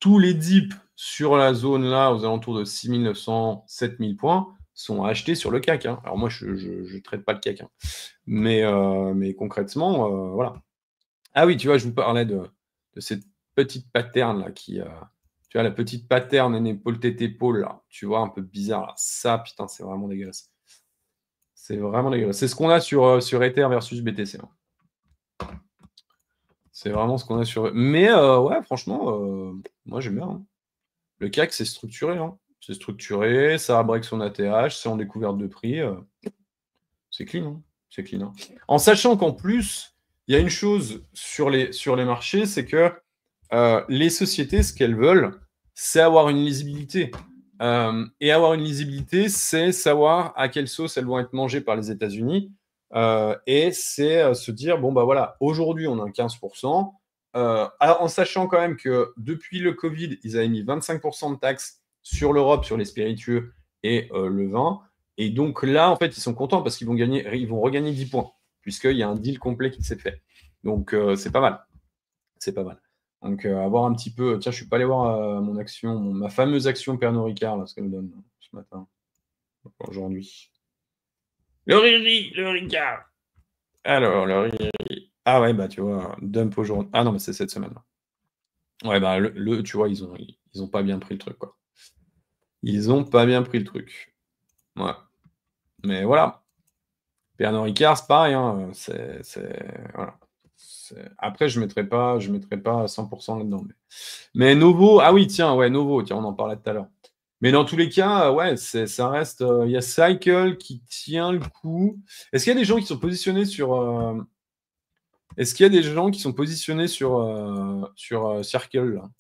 tous les dips sur la zone là, aux alentours de 6900, 7000 points, sont achetés sur le CAC, hein. Alors moi, je ne traite pas le CAC, hein. Mais concrètement, voilà. Ah oui, tu vois, je vous parlais de cette petite pattern là tu vois, la petite pattern en épaule tête épaule là, tu vois, un peu bizarre là. Ça, putain, c'est vraiment dégueulasse. C'est vraiment dégueulasse. C'est ce qu'on a sur Ether versus BTC, hein. C'est vraiment ce qu'on a sur. Mais ouais, franchement, moi j'aime bien, hein. Le CAC, c'est structuré, hein. C'est structuré, ça a break son ATH, c'est en découverte de prix. C'est clean, hein. C'est clean, hein. En sachant qu'en plus, il y a une chose sur les marchés, c'est que les sociétés, ce qu'elles veulent, c'est avoir une lisibilité. Et avoir une lisibilité, c'est savoir à quelle sauce elles vont être mangées par les États-Unis. Et c'est se dire, bon, bah voilà, aujourd'hui, on a un 15%. En sachant quand même que depuis le Covid, ils avaient mis 25% de taxes sur l'Europe, sur les spiritueux et le vin. Et donc là, en fait, ils sont contents parce qu'ils vont regagner 10 points, puisqu'il y a un deal complet qui s'est fait. Donc, c'est pas mal. C'est pas mal. Donc, avoir un petit peu. Tiens, je suis pas allé voir mon action, ma fameuse action Pernod Ricard, là, ce qu'elle me donne ce matin, aujourd'hui. Le Ricard. Alors, le Ricard. Ah ouais, bah tu vois, dump aujourd'hui. Ah non, mais c'est cette semaine-là. Ouais, bah tu vois, ils ont pas bien pris le truc, quoi. Ils ont pas bien pris le truc. Ouais. Mais voilà. Pernod Ricard, c'est pareil, hein. Voilà. Après, je mettrai pas à 100% là-dedans. Mais Novo, ah oui, tiens, ouais, Novo, tiens, on en parlait tout à l'heure. Mais dans tous les cas, ouais, ça reste. Il y a Cycle qui tient le coup. Est-ce qu'il y a des gens qui sont positionnés sur. Est-ce qu'il y a des gens qui sont positionnés sur Circle, là?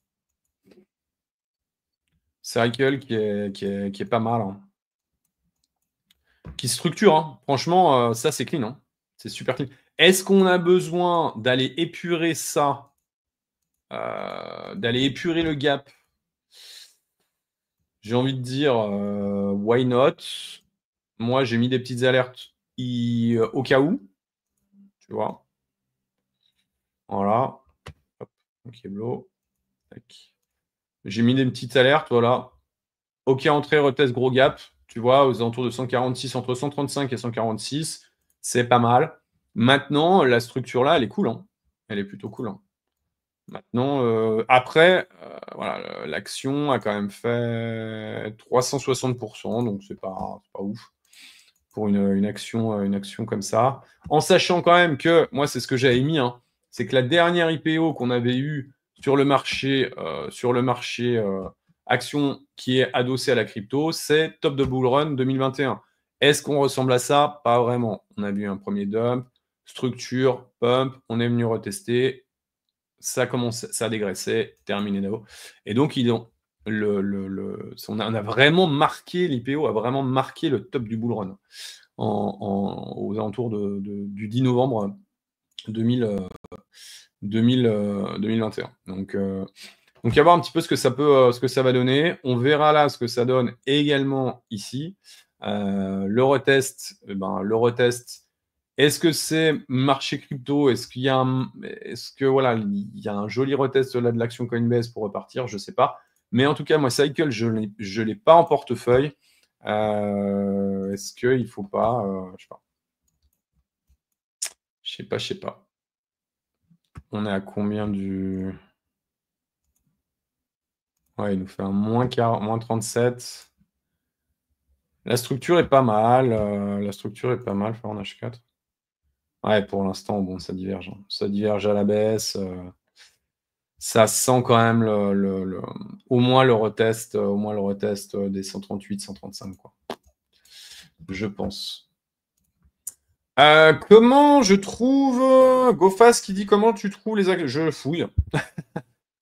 Circle qui est pas mal, hein. Qui structure, hein. Franchement, ça, c'est clean, hein. C'est super clean. Est-ce qu'on a besoin d'aller épurer ça, d'aller épurer le gap? J'ai envie de dire, why not? Moi, j'ai mis des petites alertes au cas où, tu vois. Voilà. Hop, ok, blow. Tac. J'ai mis des petites alertes, voilà. OK, entrée, retest, gros gap. Tu vois, aux alentours de 146, entre 135 et 146, c'est pas mal. Maintenant, la structure là, elle est cool, hein. Elle est plutôt cool, hein. Maintenant, après, voilà, l'action a quand même fait 360%, donc c'est pas ouf pour une action comme ça. En sachant quand même que, moi, c'est ce que j'avais mis, hein, c'est que la dernière IPO qu'on avait eue sur le marché, action qui est adossée à la crypto, c'est Top de Bull Run 2021. Est-ce qu'on ressemble à ça? Pas vraiment. On a vu un premier dump, structure, pump, on est venu retester, ça commence, ça a dégraissé, terminé là-haut. Et donc, on a vraiment marqué, l'IPO a vraiment marqué le top du bull run aux alentours du 10 novembre 2021. Donc, à voir un petit peu ce que ça va donner. On verra là ce que ça donne également ici. Le retest, est-ce que c'est marché crypto? Est-ce que voilà, il y a un joli retest là de l'action Coinbase pour repartir? Je ne sais pas. Mais en tout cas, moi, Cycle, je ne l'ai pas en portefeuille. Est-ce qu'il ne faut pas, je sais pas. Je sais pas. On est à combien du. Ouais, il nous fait un moins 40, moins 37. La structure est pas mal. La structure est pas mal, faire en H4. Ouais, pour l'instant, bon, ça diverge, hein. Ça diverge à la baisse. Ça sent quand même au moins le retest, des 138, 135, quoi. Je pense. Comment je trouve GoFast qui dit comment tu trouves les actions? Je fouille.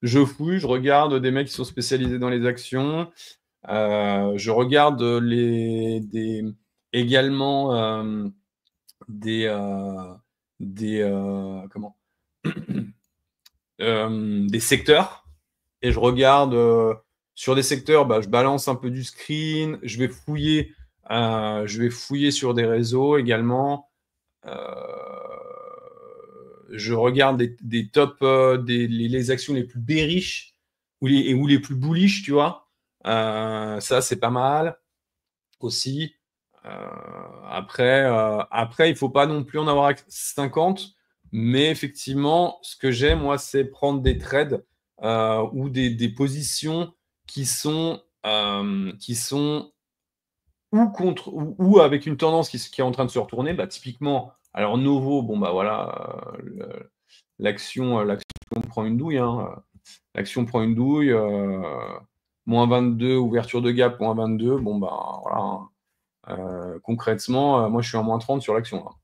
Je fouille, je regarde des mecs qui sont spécialisés dans les actions. Je regarde également comment des secteurs. Et je regarde sur des secteurs, bah, je balance un peu du screen, je vais fouiller sur des réseaux également. Je regarde des top, les actions les plus bearish ou les plus bullish, tu vois. Ça, c'est pas mal aussi. Après, il faut pas non plus en avoir 50, mais effectivement, ce que j'aime, moi, c'est prendre des trades ou des positions qui sont ou avec une tendance qui est en train de se retourner. Bah, typiquement, alors Novo, bon bah voilà, l'action prend une douille, hein. L'action prend une douille, moins 22, ouverture de gap, moins 22, bon bah voilà, hein. Concrètement, moi je suis en moins 30 sur l'action, hein.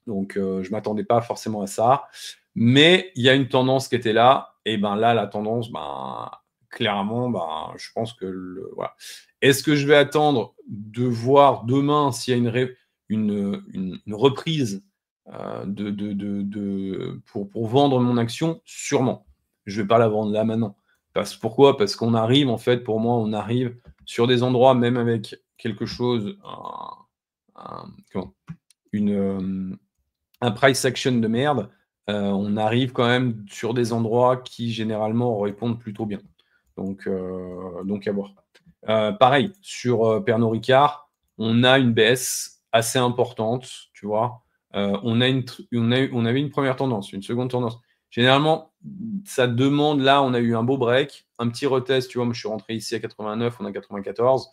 Donc je ne m'attendais pas forcément à ça. Mais il y a une tendance qui était là, et ben là, la tendance, ben, clairement, ben, je pense que voilà. Est-ce que je vais attendre de voir demain s'il y a une reprise pour vendre mon action? Sûrement. Je ne vais pas la vendre là maintenant. Pourquoi? Parce qu'on arrive, en fait, pour moi, on arrive sur des endroits, même avec quelque chose, un price action de merde, on arrive quand même sur des endroits qui généralement répondent plutôt bien. Donc à voir. Pareil, sur Pernod Ricard, on a une baisse assez importante, tu vois. On avait une première tendance, une seconde tendance. Généralement, ça demande, là, on a eu un beau break, un petit retest, tu vois, moi je suis rentré ici à 89, on a 94.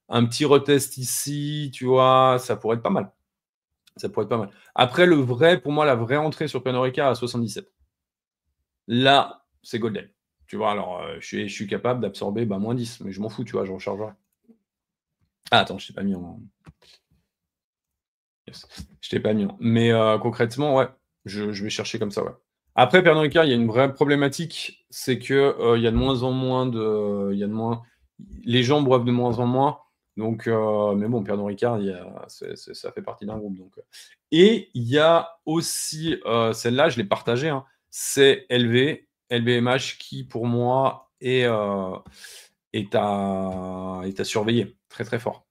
Un petit retest ici, tu vois, ça pourrait être pas mal. Ça pourrait être pas mal. Après, pour moi, la vraie entrée sur Pernod Ricard à 77. Là, c'est golden. Tu vois, alors, je suis capable d'absorber moins 10, mais je m'en fous, tu vois, je rechargerai. Ah, attends, je t'ai pas mis en. Yes. Je t'ai pas mis en. Mais concrètement, ouais, je vais chercher comme ça, ouais. Après, Pernod Ricard, il y a une vraie problématique, c'est que il y a de moins en moins de. Il y a de moins. Les gens boivent de moins en moins. Donc, mais bon, Pernod Ricard, ça fait partie d'un groupe. Donc. Et il y a aussi, celle-là, je l'ai partagée, hein, c'est LVMH qui, pour moi, est à surveiller très très fort.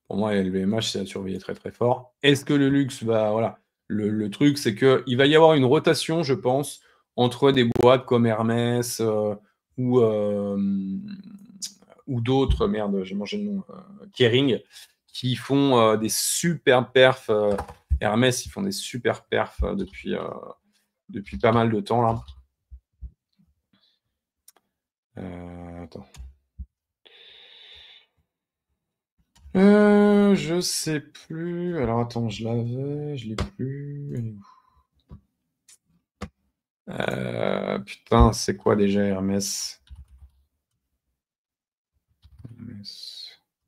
Pour moi, LVMH, c'est à surveiller très très fort. Est-ce que le luxe va. Voilà. Le truc, c'est qu'il va y avoir une rotation, je pense, entre des boîtes comme Hermès ou, ou d'autres, merde, j'ai mangé le nom, Kering, qui font des super perfs. Hermès, ils font des super perfs depuis pas mal de temps, là. Attends. Je sais plus. Alors attends, je l'avais, je l'ai plus. Elle est où? Putain, c'est quoi déjà Hermès?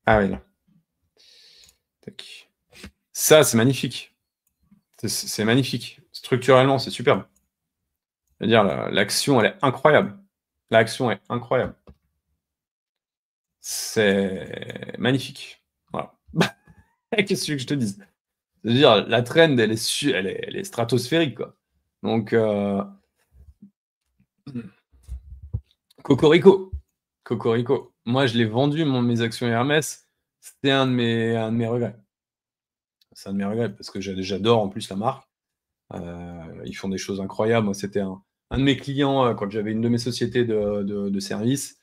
Ah oui, là. Tac. Ça, c'est magnifique. C'est magnifique. Structurellement, c'est superbe. C'est-à-dire, l'action, elle est incroyable. L'action est incroyable. C'est magnifique. Voilà. Qu'est-ce que je te dise? C'est-à-dire, la trend, elle est stratosphérique, quoi. Donc, Cocorico. Cocorico. Moi, je l'ai vendu, mes actions Hermès. C'était un de mes regrets. C'est un de mes regrets parce que j'adore en plus la marque. Ils font des choses incroyables. Moi, c'était un de mes clients quand j'avais une de mes sociétés de services.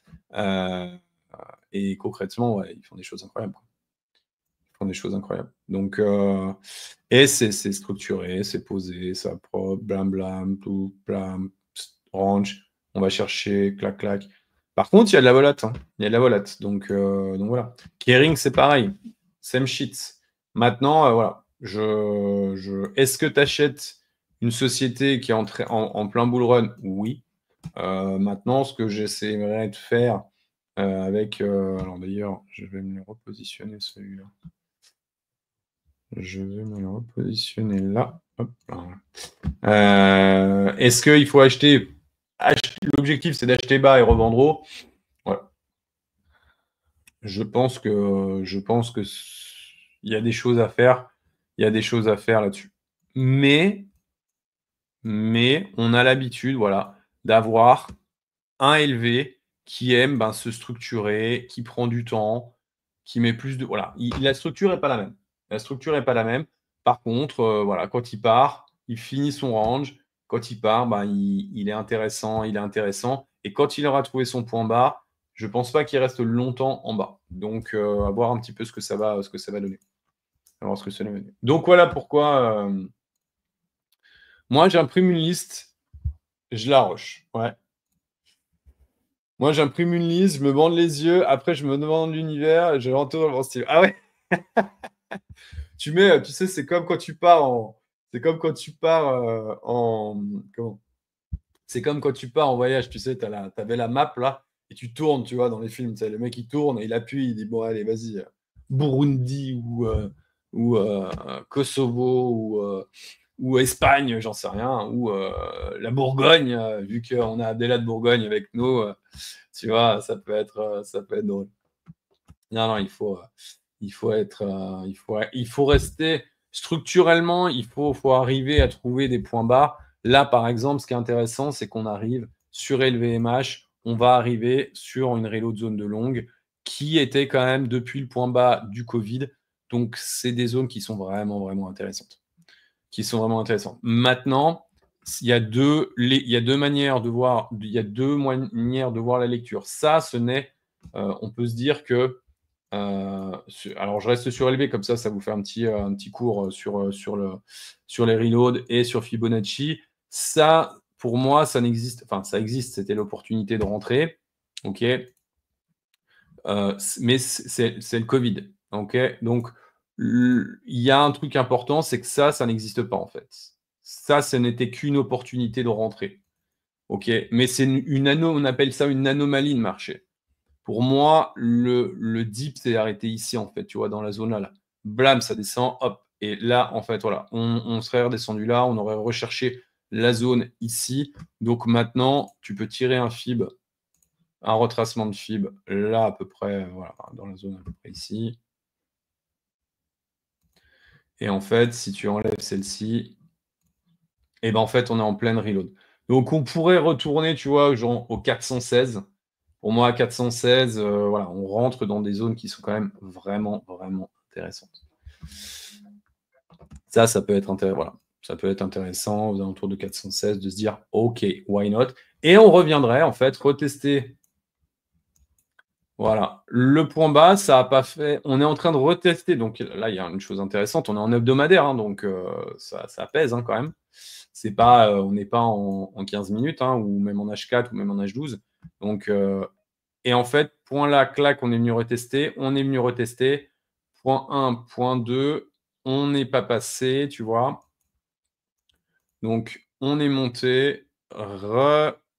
Et concrètement, ouais, ils font des choses incroyables. Ils font des choses incroyables. Donc, et c'est structuré, c'est posé, ça propre, blam blam, tout, blam, range. On va chercher, clac, clac. Par contre, il y a de la volate. Hein. Il y a de la volate. Donc voilà. Kering, c'est pareil. Same shit. Maintenant, voilà. Est-ce que tu achètes une société qui est en plein bull run? Oui. Maintenant, ce que j'essaierai de faire avec. Alors d'ailleurs, je vais me le repositionner celui-là. Je vais me le repositionner là. Hop, est-ce qu'il faut acheter l'objectif, c'est d'acheter bas et revendre haut. Voilà. Je pense que il y a des choses à faire. Il y a des choses à faire là-dessus. Mais on a l'habitude, voilà, d'avoir un LV qui aime se structurer, qui prend du temps, qui met plus de. Voilà, la structure n'est pas la même. La structure n'est pas la même. Par contre, voilà, quand il part, il finit son range. Quand il part, il est intéressant, il est intéressant. Et quand il aura trouvé son point bas, je ne pense pas qu'il reste longtemps en bas. Donc, à voir un petit peu ce que ça va donner. À voir ce que ça va donner. Donc, voilà pourquoi moi, j'imprime une liste, je la rush. Ouais. Moi, j'imprime une liste, je me bande les yeux, après, je me demande l'univers et je l'entoure dans mon style. Ah ouais. Tu sais, c'est comme quand tu pars en. C'est comme quand tu pars en. Comment? C'est comme quand tu pars en voyage, tu sais, t'avais la map là, et tu tournes, tu vois, dans les films. Tu sais, le mec, il tourne, il appuie, il dit, bon, allez, vas-y, Burundi ou Kosovo ou Espagne, j'en sais rien, ou la Bourgogne, vu qu'on a Abdella de Bourgogne avec nous, tu vois, ça peut être drôle. Non, non, il faut rester structurellement, faut arriver à trouver des points bas. Là, par exemple, ce qui est intéressant, c'est qu'on arrive sur LVMH, on va arriver sur une reload zone de longue qui était quand même depuis le point bas du Covid. Donc, c'est des zones qui sont vraiment, vraiment intéressantes. Maintenant, il y a deux manières de voir, la lecture. Ça, on peut se dire que alors, je reste sur LV, comme ça vous fait un petit cours sur les reloads et sur Fibonacci. Ça, pour moi, ça n'existe. Enfin, ça existe. C'était l'opportunité de rentrer. OK. Mais c'est le Covid. OK. Donc, il y a un truc important, c'est que ça n'existe pas, en fait. Ça, ce n'était qu'une opportunité de rentrer. OK. Mais on appelle ça une anomalie de marché. Pour moi, le dip s'est arrêté ici, en fait, tu vois, dans la zone là. Blam, ça descend, hop. Et là, en fait, voilà, on serait redescendu là, on aurait recherché la zone ici. Donc maintenant, tu peux tirer un fib, un retracement de fib, là à peu près, voilà, dans la zone à peu près ici. Et en fait, si tu enlèves celle-ci, et ben en fait, on est en pleine reload. Donc on pourrait retourner, tu vois, genre au 416. Pour moi, 416, voilà, on rentre dans des zones qui sont quand même vraiment, vraiment intéressantes. Ça peut être intéressant. Voilà. Ça peut être intéressant aux alentours de 416 de se dire OK, why not? Et on reviendrait en fait retester. Voilà. Le point bas, ça n'a pas fait. On est en train de retester. Donc là, il y a une chose intéressante. On est en hebdomadaire, hein, donc ça pèse quand même. C'est pas, on n'est pas en 15 minutes, ou même en H4 ou même en H12. Donc, et en fait, point là, clac, on est venu retester. Point 1, point 2, on n'est pas passé, tu vois. Donc, on est monté.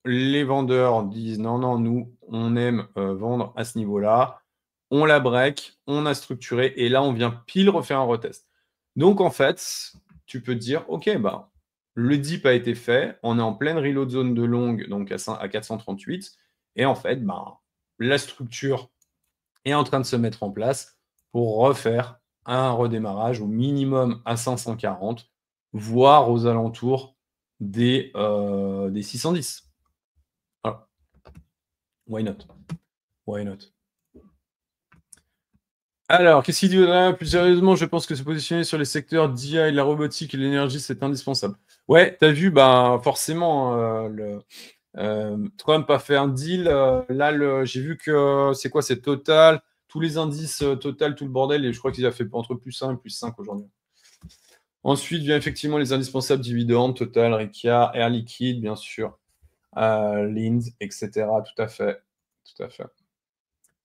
Les vendeurs disent non, non, nous, on aime vendre à ce niveau-là. On la break, on a structuré et là, on vient pile refaire un retest. Donc, en fait, tu peux te dire, OK, le dip a été fait. On est en pleine reload zone de longue, donc à 438. Et en fait, la structure est en train de se mettre en place pour refaire un redémarrage au minimum à 540, voire aux alentours des 610. Voilà. Why not? Why not? Alors, qu'est-ce qu'il dit là? Plus sérieusement, je pense que se positionner sur les secteurs d'IA, la robotique et l'énergie, c'est indispensable. Ouais, tu as vu, forcément, Trump a fait un deal. Là, j'ai vu que c'est quoi? C'est Total, tous les indices Total, tout le bordel, et je crois qu'il a fait entre plus 1 et plus 5 aujourd'hui. Ensuite, vient effectivement les indispensables dividendes, Total, Rekia, Air Liquide, bien sûr, Lind, etc. Tout à fait. Tout à fait.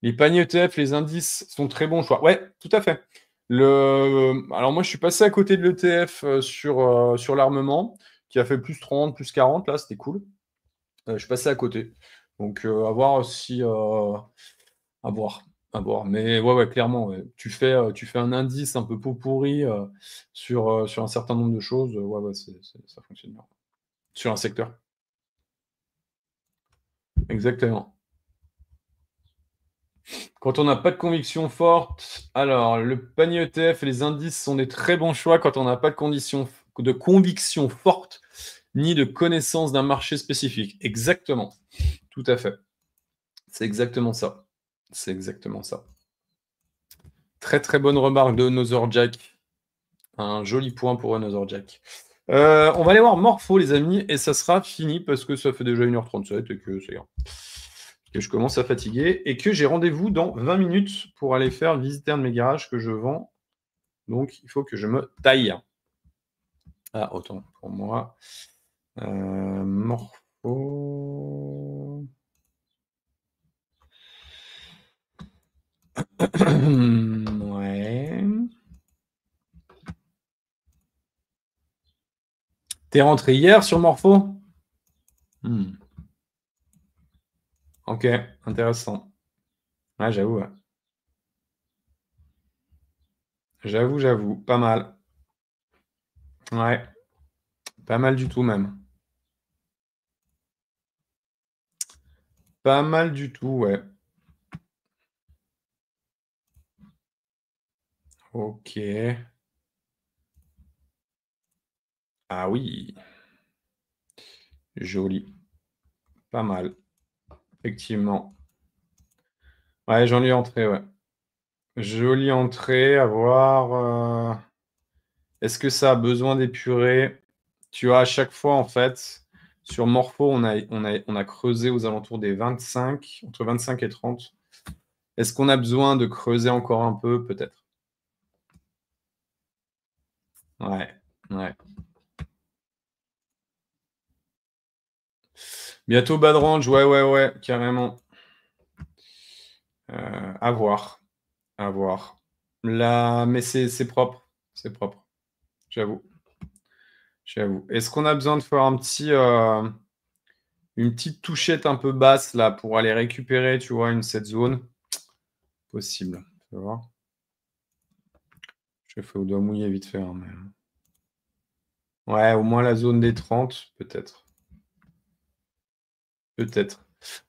Les paniers ETF, les indices sont très bons choix. Ouais, tout à fait. Alors moi, je suis passé à côté de l'ETF sur l'armement, qui a fait plus 30, plus 40, là, c'était cool. Je suis passé à côté. Donc, à voir si... à voir. À voir. Mais ouais, clairement, ouais. Tu fais un indice un peu pot pourri sur un certain nombre de choses. Ouais, ça fonctionne bien. Sur un secteur. Exactement. Quand on n'a pas de conviction forte, alors le panier ETF et les indices sont des très bons choix quand on n'a pas de conviction forte ni de connaissance d'un marché spécifique. Exactement. Tout à fait. C'est exactement ça. C'est exactement ça. Très très bonne remarque de Nother Jack. Un joli point pour Nother Jack. On va aller voir Morpho, les amis, et ça sera fini parce que ça fait déjà 1h37 et que c'est que je commence à fatiguer et que j'ai rendez-vous dans 20 minutes pour aller faire visiter un de mes garages que je vends. Donc, il faut que je me taille. Ah, autant pour moi. Morpho. Ouais. T'es rentré hier sur Morpho? Ok, intéressant. Ouais, j'avoue. Ouais. J'avoue. Pas mal. Ouais. Pas mal du tout, même. Pas mal du tout, ouais. Ok. Ah oui. Joli. Pas mal. Effectivement. Ouais, j'en ai entré, ouais. Jolie entrée, à voir. Est-ce que ça a besoin d'épurer? Tu vois, à chaque fois, en fait, sur Morpho, on a creusé aux alentours des 25, entre 25 et 30. Est-ce qu'on a besoin de creuser encore un peu? Peut-être. Ouais. Bientôt bad range, ouais, carrément. À voir. Là, mais c'est propre. C'est propre. J'avoue. Est-ce qu'on a besoin de faire une petite touchette un peu basse là pour aller récupérer, tu vois, cette zone? Possible. Tu vois. Je fais au doigt mouillé vite fait. Mais... Ouais, au moins la zone des 30, peut-être.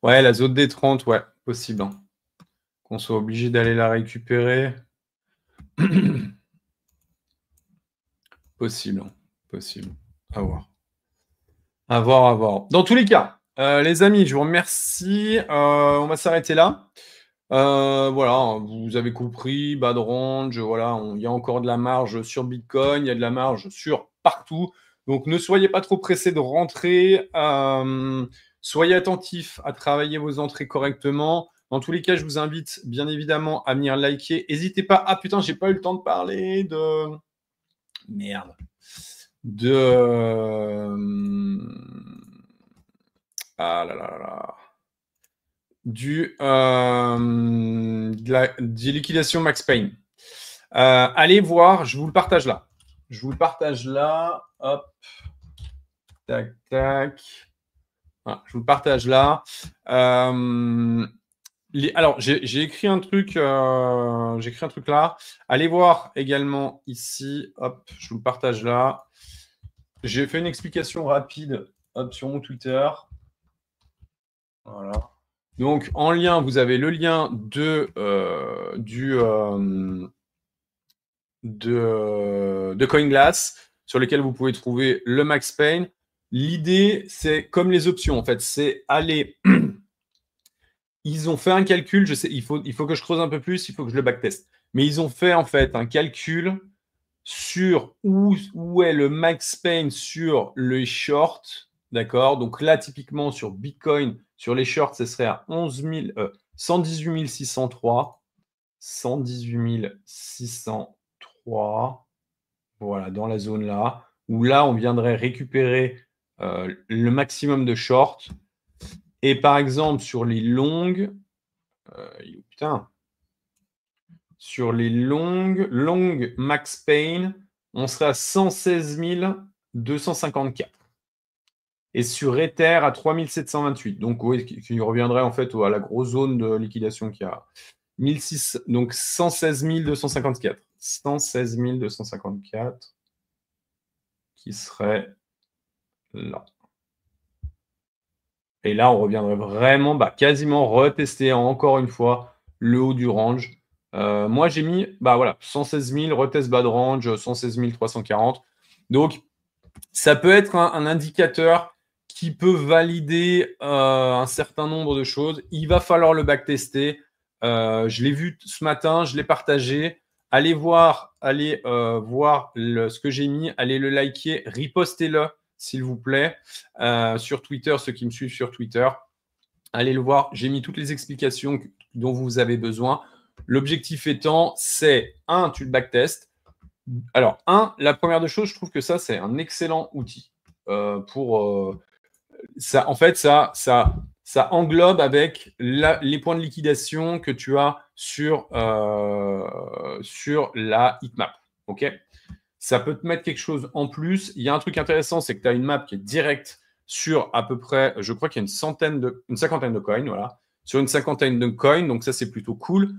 Ouais, la zone des 30, ouais, possible. Hein. Qu'on soit obligé d'aller la récupérer. Possible. À voir. À voir. Dans tous les cas, les amis, je vous remercie. On va s'arrêter là. Voilà, vous avez compris, bad range, voilà, il y a encore de la marge sur Bitcoin, il y a de la marge sur partout. Donc ne soyez pas trop pressés de rentrer. Soyez attentifs à travailler vos entrées correctement. Dans tous les cas, je vous invite bien évidemment à venir liker. N'hésitez pas. Ah putain, j'ai pas eu le temps de parler de. Merde. Ah là là là. Des liquidations Max Payne. Allez voir, je vous le partage là. Hop. Tac. Voilà, je vous le partage là. Alors, j'ai écrit un truc là. Allez voir également ici. Hop, je vous le partage là. J'ai fait une explication rapide sur mon Twitter. Voilà. Donc, en lien, vous avez le lien de CoinGlass sur lequel vous pouvez trouver le Max Payne. L'idée, c'est comme les options, en fait, c'est aller. Ils ont fait un calcul, je sais, il faut que je creuse un peu plus, il faut que je le backteste. Mais ils ont fait en fait un calcul sur où est le Max Payne sur les shorts. D'accord? Donc là, typiquement sur Bitcoin, sur les shorts, ce serait à 118 603. 118 603. Voilà, dans la zone là. Où là, on viendrait récupérer le maximum de shorts. Et par exemple, sur les longues, Putain. Sur les longues Max Payne, on serait à 116 254. Et sur Ether à 3728. Donc, oui, qui reviendrait en fait à la grosse zone de liquidation qu'il y a. 1600, donc 116 254. 116 254 qui serait là. Et là, on reviendrait vraiment quasiment retester encore une fois le haut du range. Moi, j'ai mis 116 000, retest bas de range, 116 340. Donc, ça peut être un indicateur qui peut valider un certain nombre de choses. Il va falloir le backtester. Je l'ai vu ce matin, je l'ai partagé. Allez voir ce que j'ai mis, allez le liker, ripostez-le, s'il vous plaît, sur Twitter, ceux qui me suivent sur Twitter. Allez le voir, j'ai mis toutes les explications dont vous avez besoin. L'objectif étant, c'est tu le backtestes. Alors, la première des choses, je trouve que ça, c'est un excellent outil pour ça. En fait, ça englobe avec les points de liquidation que tu as sur la heatmap. OK ? Ça peut te mettre quelque chose en plus. Il y a un truc intéressant, c'est que tu as une map qui est directe sur à peu près, je crois qu'il y a une cinquantaine de coins, voilà. Sur une cinquantaine de coins, donc ça, c'est plutôt cool.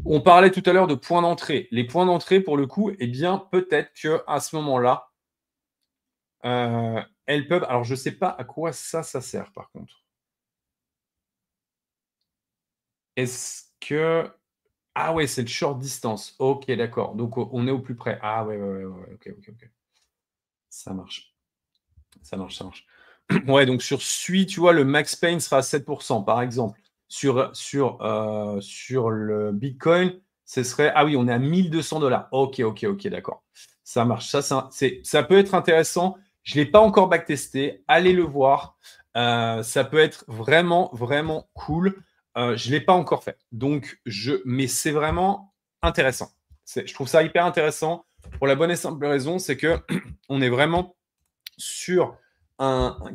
On parlait tout à l'heure de points d'entrée. Les points d'entrée, pour le coup, eh bien, peut-être qu'à ce moment-là, elles peuvent... Alors, je ne sais pas à quoi ça sert, par contre. Est-ce que... Ah ouais, c'est le short distance. Ok, d'accord. Donc, on est au plus près. Ah ouais, ok. Ça marche. Ouais, donc sur SUI, tu vois, le Max Payne sera à 7%, par exemple. Sur le Bitcoin, ce serait... Ah oui, on est à 1200 $. Ok, d'accord. Ça marche. Ça peut être intéressant. Je ne l'ai pas encore backtesté. Allez le voir. Ça peut être vraiment, vraiment cool. Je ne l'ai pas encore fait. Mais c'est vraiment intéressant. Je trouve ça hyper intéressant. Pour la bonne et simple raison, c'est que on est vraiment sur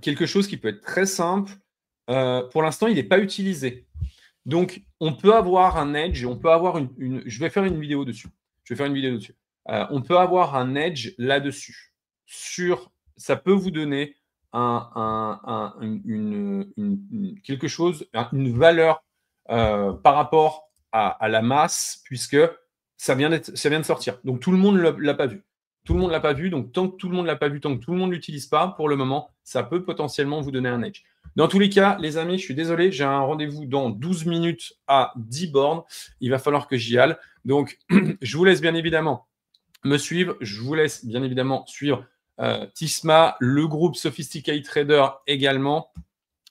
quelque chose qui peut être très simple. Pour l'instant, il n'est pas utilisé. Donc, on peut avoir un edge, on peut avoir je vais faire une vidéo dessus. On peut avoir un edge là-dessus. Ça peut vous donner quelque chose, une valeur par rapport à la masse, puisque ça vient de sortir. Donc, tout le monde ne l'a pas vu. Tout le monde ne l'a pas vu, donc tant que tout le monde ne l'a pas vu, tant que tout le monde ne l'utilise pas, pour le moment, ça peut potentiellement vous donner un edge. Dans tous les cas, les amis, je suis désolé, j'ai un rendez-vous dans 12 minutes à 10 bornes. Il va falloir que j'y aille. Donc, je vous laisse bien évidemment me suivre. Je vous laisse bien évidemment suivre Tisma, le groupe Sophisticated Trader également.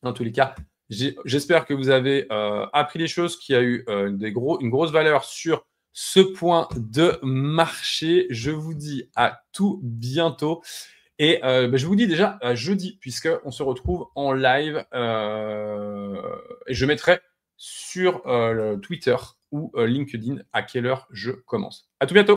Dans tous les cas, j'espère que vous avez appris des choses, qu'il y a eu une grosse valeur sur ce point de marché. Je vous dis à tout bientôt. Et je vous dis déjà jeudi, puisqu'on se retrouve en live. Et je mettrai sur Twitter ou LinkedIn à quelle heure je commence. À tout bientôt.